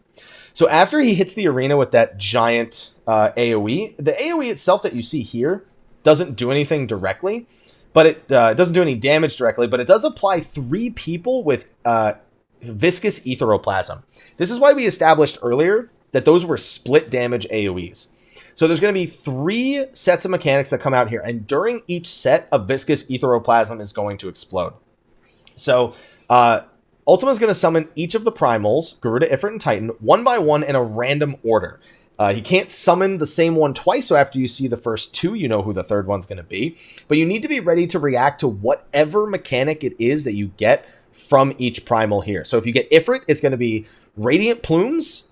[SPEAKER 1] So after he hits the arena with that giant AoE, the AoE itself that you see here doesn't do anything directly, but it doesn't do any damage directly, but it does apply 3 people with viscous etheroplasm. This is why we established earlier that those were split damage AoEs. So there's going to be 3 sets of mechanics that come out here, and during each set, a viscous etheroplasm is going to explode. So Ultima is going to summon each of the primals, Garuda, Ifrit, and Titan, one by one in a random order. He can't summon the same one twice, so after you see the first 2, you know who the third one's going to be. But you need to be ready to react to whatever mechanic it is that you get from each primal here. So if you get Ifrit, it's going to be Radiant Plumes,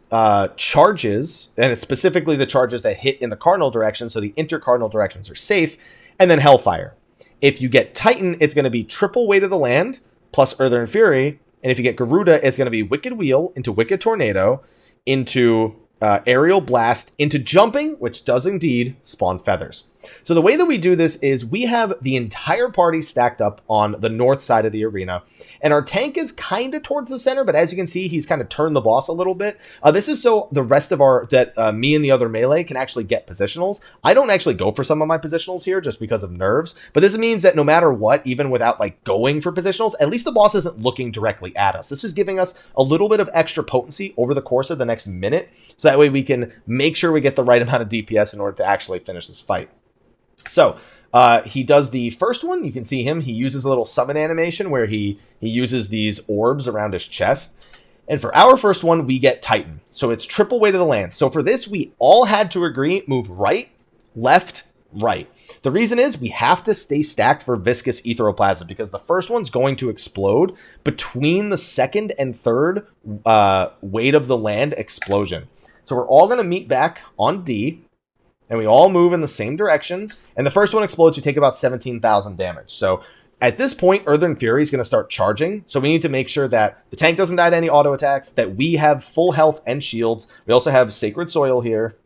[SPEAKER 1] charges, and it's specifically the charges that hit in the cardinal direction, so the intercardinal directions are safe, and then Hellfire. If you get Titan, it's going to be triple Weight of the Land, plus Earther and Fury. And if you get Garuda, it's going to be Wicked Wheel into Wicked Tornado, into Aerial Blast, into Jumping, which does indeed spawn Feathers. So the way that we do this is we have the entire party stacked up on the north side of the arena, and our tank is kind of towards the center, but as you can see, he's kind of turned the boss a little bit. This is so the rest of me and the other melee can actually get positionals. I don't actually go for some of my positionals here just because of nerves, but this means that no matter what, even without like going for positionals, at least the boss isn't looking directly at us. This is giving us a little bit of extra potency over the course of the next minute, so that way we can make sure we get the right amount of DPS in order to actually finish this fight. So he does the first one. You can see him. He uses a little summon animation where he uses these orbs around his chest. And for our first one, we get Titan. So it's triple Weight of the Land. So for this, we all had to agree, move right, left, right. The reason is we have to stay stacked for viscous etheroplasm because the first one's going to explode between the second and third Weight of the Land explosion. So we're all going to meet back on D. And we all move in the same direction. And the first one explodes, you take about 17,000 damage. So at this point, Earther and Fury is going to start charging. So we need to make sure that the tank doesn't die to any auto attacks, that we have full health and shields. We also have Sacred Soil here.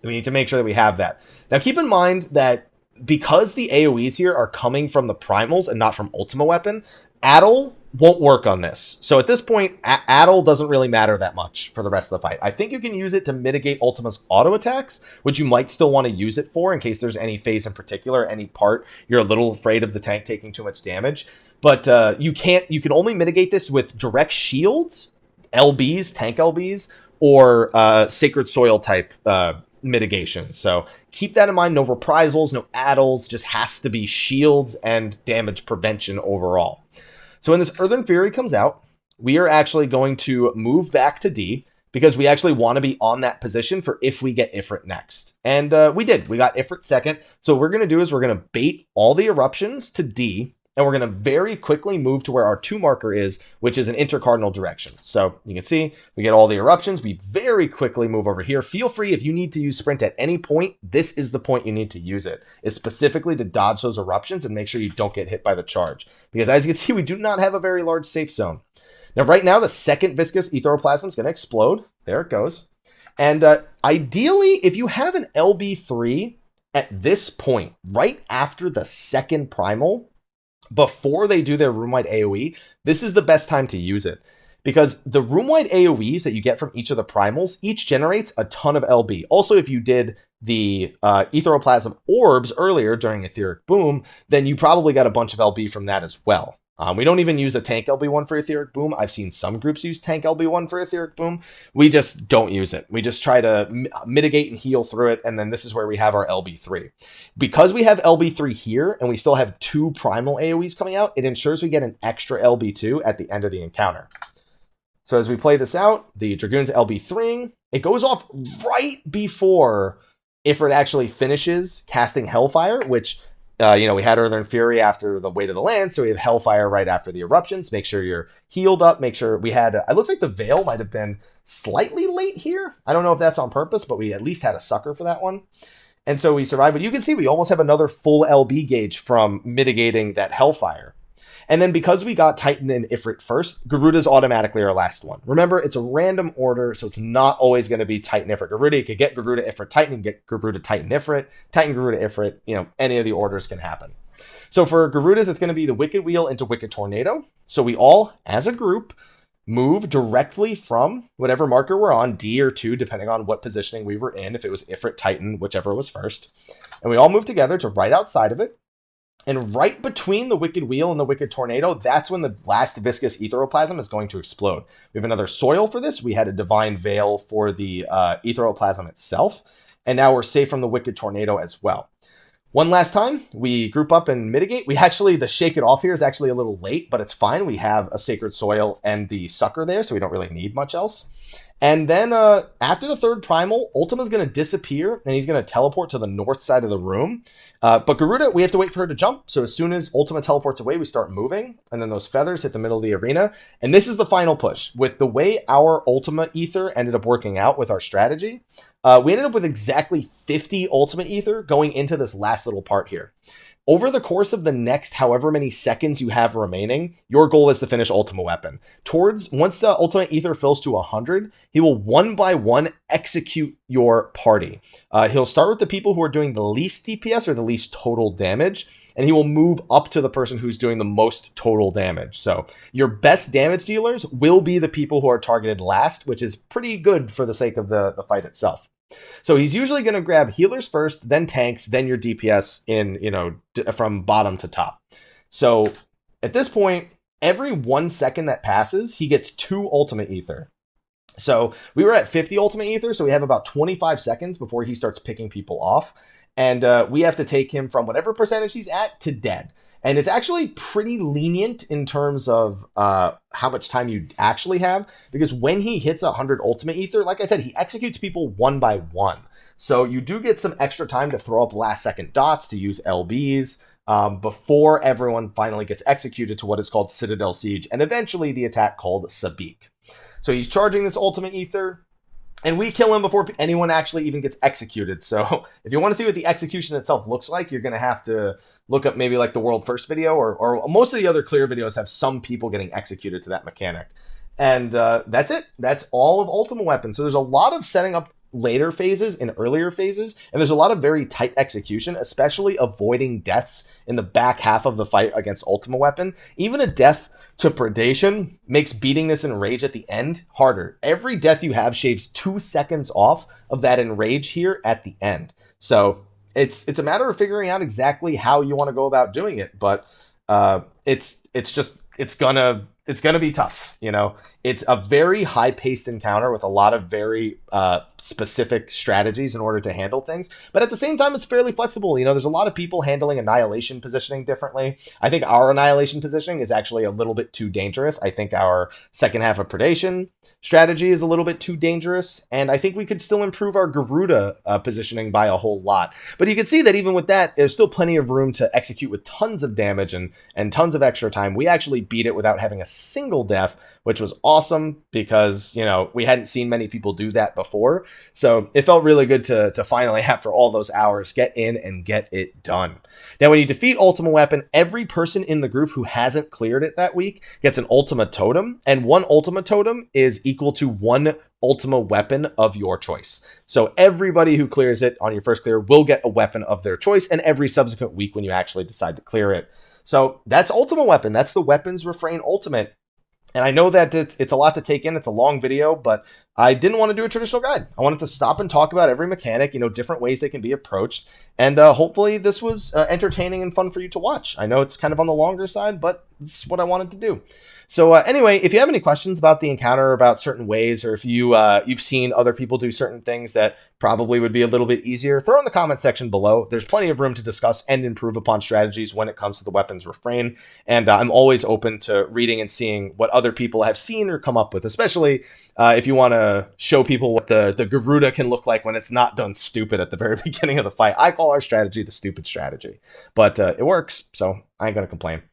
[SPEAKER 1] We need to make sure that we have that. Now keep in mind that because the AoEs here are coming from the primals and not from Ultima Weapon, Addle won't work on this. So at this point, Addle doesn't really matter that much for the rest of the fight. I think you can use it to mitigate Ultima's auto attacks, which you might still want to use it for in case there's any phase in particular, any part you're a little afraid of the tank taking too much damage. But you can only mitigate this with direct shields, LBs, tank LBs, or Sacred Soil type mitigation. So keep that in mind. No reprisals, no addles, just has to be shields and damage prevention overall. So when this Earthen Fury comes out, we are actually going to move back to D because we actually want to be on that position for if we get Ifrit next. And we did. We got Ifrit second. So what we're going to do is we're going to bait all the eruptions to D, and we're going to very quickly move to where our 2 marker is, which is an intercardinal direction. So you can see we get all the eruptions. We very quickly move over here. Feel free if you need to use sprint at any point, this is the point you need to use it. It's specifically to dodge those eruptions and make sure you don't get hit by the charge. Because as you can see, we do not have a very large safe zone. Now, right now, the second viscous etheroplasm is going to explode. There it goes. And ideally, if you have an LB3 at this point, right after the second primal, before they do their room-wide AoE, this is the best time to use it. Because the room-wide AoEs that you get from each of the primals, each generates a ton of LB. Also, if you did the etheroplasm orbs earlier during Etheric Boom, then you probably got a bunch of LB from that as well. We don't even use a tank LB1 for Etheric Boom. I've seen some groups use tank LB1 for Etheric Boom. We just don't use it. We just try to mitigate and heal through it, and then this is where we have our LB3. Because we have LB3 here, and we still have 2 primal AoEs coming out, it ensures we get an extra LB2 at the end of the encounter. So as we play this out, the Dragoon's LB3, it goes off right before Ifrit actually finishes casting Hellfire, which... we had Earthen Fury after the Weight of the Land, so we have Hellfire right after the Eruptions. Make sure you're healed up. Make sure we had... it looks like the Veil might have been slightly late here. I don't know if that's on purpose, but we at least had a sucker for that one. And so we survived. But you can see we almost have another full LB gauge from mitigating that Hellfire. And then because we got Titan and Ifrit first, Garuda's automatically our last one. Remember, it's a random order, so it's not always going to be Titan, Ifrit, Garuda. You could get Garuda, Ifrit, Titan, and get Garuda, Titan, Ifrit, Titan, Garuda, Ifrit. Any of the orders can happen. So for Garuda's, it's going to be the Wicked Wheel into Wicked Tornado. So we all, as a group, move directly from whatever marker we're on, D or 2, depending on what positioning we were in, if it was Ifrit, Titan, whichever was first. And we all move together to right outside of it. And right between the Wicked Wheel and the Wicked Tornado, that's when the last viscous etheroplasm is going to explode. We have another soil for this. We had a divine veil for the etheroplasm itself. And now we're safe from the Wicked Tornado as well. One last time, we group up and mitigate. The shake it off here is actually a little late, but it's fine. We have a Sacred Soil and the Sucker there, so we don't really need much else. And then after the third primal, Ultima's going to disappear, and he's going to teleport to the north side of the room. But Garuda, we have to wait for her to jump. So as soon as Ultima teleports away, we start moving. And then those feathers hit the middle of the arena. And this is the final push. With the way our Ultima Ether ended up working out with our strategy, we ended up with exactly 50 Ultima Ether going into this last little part here. Over the course of the next however many seconds you have remaining, your goal is to finish Ultima Weapon. Once Ultimate Ether fills to 100, he will one by one execute your party. He'll start with the people who are doing the least DPS or the least total damage, and he will move up to the person who's doing the most total damage. So your best damage dealers will be the people who are targeted last, which is pretty good for the sake of the fight itself. So he's usually going to grab healers first, then tanks, then your DPS from bottom to top. So at this point, every 1 second that passes, he gets 2 Ultimate Ether. So we were at 50 Ultimate Ether, so we have about 25 seconds before he starts picking people off. And we have to take him from whatever percentage he's at to dead. And it's actually pretty lenient in terms of how much time you actually have, because when he hits 100 Ultimate Ether, like I said, he executes people one by one. So you do get some extra time to throw up last second dots, to use LBs, before everyone finally gets executed to what is called Citadel Siege, and eventually the attack called Sabik. So he's charging this Ultimate Ether, and we kill him before anyone actually even gets executed. So if you want to see what the execution itself looks like, you're going to have to look up maybe like the World First video, or most of the other clear videos have some people getting executed to that mechanic. And that's it. That's all of Ultima Weapon. So there's a lot of setting up later phases and earlier phases, and there's a lot of very tight execution, especially avoiding deaths in the back half of the fight against Ultima Weapon. Even a death to predation makes beating this enrage at the end harder. Every death you have shaves 2 seconds off of that enrage here at the end. So it's a matter of figuring out exactly how you want to go about doing it, but it's gonna be tough. It's a very high-paced encounter with a lot of very specific strategies in order to handle things. But at the same time, it's fairly flexible. There's a lot of people handling annihilation positioning differently. I think our annihilation positioning is actually a little bit too dangerous. I think our second half of predation strategy is a little bit too dangerous. And I think we could still improve our Garuda positioning by a whole lot. But you can see that even with that, there's still plenty of room to execute with tons of damage and tons of extra time. We actually beat it without having a single death, which was awesome because, we hadn't seen many people do that before. So it felt really good to finally, after all those hours, get in and get it done. Now, when you defeat Ultima Weapon, every person in the group who hasn't cleared it that week gets an Ultima Totem, and one Ultima Totem is equal to one Ultima Weapon of your choice. So everybody who clears it on your first clear will get a weapon of their choice, and every subsequent week when you actually decide to clear it. So that's Ultima Weapon. That's the Weapons Refrain Ultimate. And I know that it's a lot to take in. It's a long video, but I didn't want to do a traditional guide. I wanted to stop and talk about every mechanic, different ways they can be approached. And hopefully this was entertaining and fun for you to watch. I know it's kind of on the longer side, but it's what I wanted to do. So anyway, if you have any questions about the encounter, about certain ways, or if you've seen other people do certain things that probably would be a little bit easier, throw in the comment section below. There's plenty of room to discuss and improve upon strategies when it comes to the weapons refrain. And I'm always open to reading and seeing what other people have seen or come up with, especially if you want to show people what the Garuda can look like when it's not done stupid at the very beginning of the fight. I call our strategy the stupid strategy, but it works, so I ain't going to complain.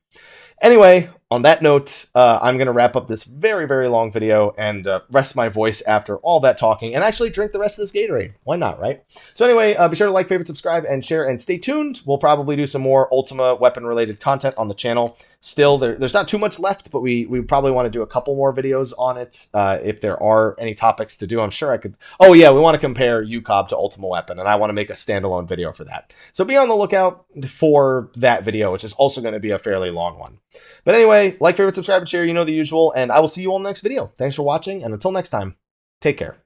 [SPEAKER 1] Anyway, on that note, I'm going to wrap up this very, very long video and rest my voice after all that talking and actually drink the rest of this Gatorade. Why not, right? So anyway, be sure to like, favorite, subscribe, and share, and stay tuned. We'll probably do some more Ultima weapon-related content on the channel. Still, there's not too much left, but we probably want to do a couple more videos on it. If there are any topics to do, I'm sure I could... Oh yeah, we want to compare UCOB to Ultima Weapon, and I want to make a standalone video for that. So be on the lookout for that video, which is also going to be a fairly long one. But anyway, like, favorite, subscribe, and share, the usual, and I will see you all in the next video. Thanks for watching, and until next time, take care.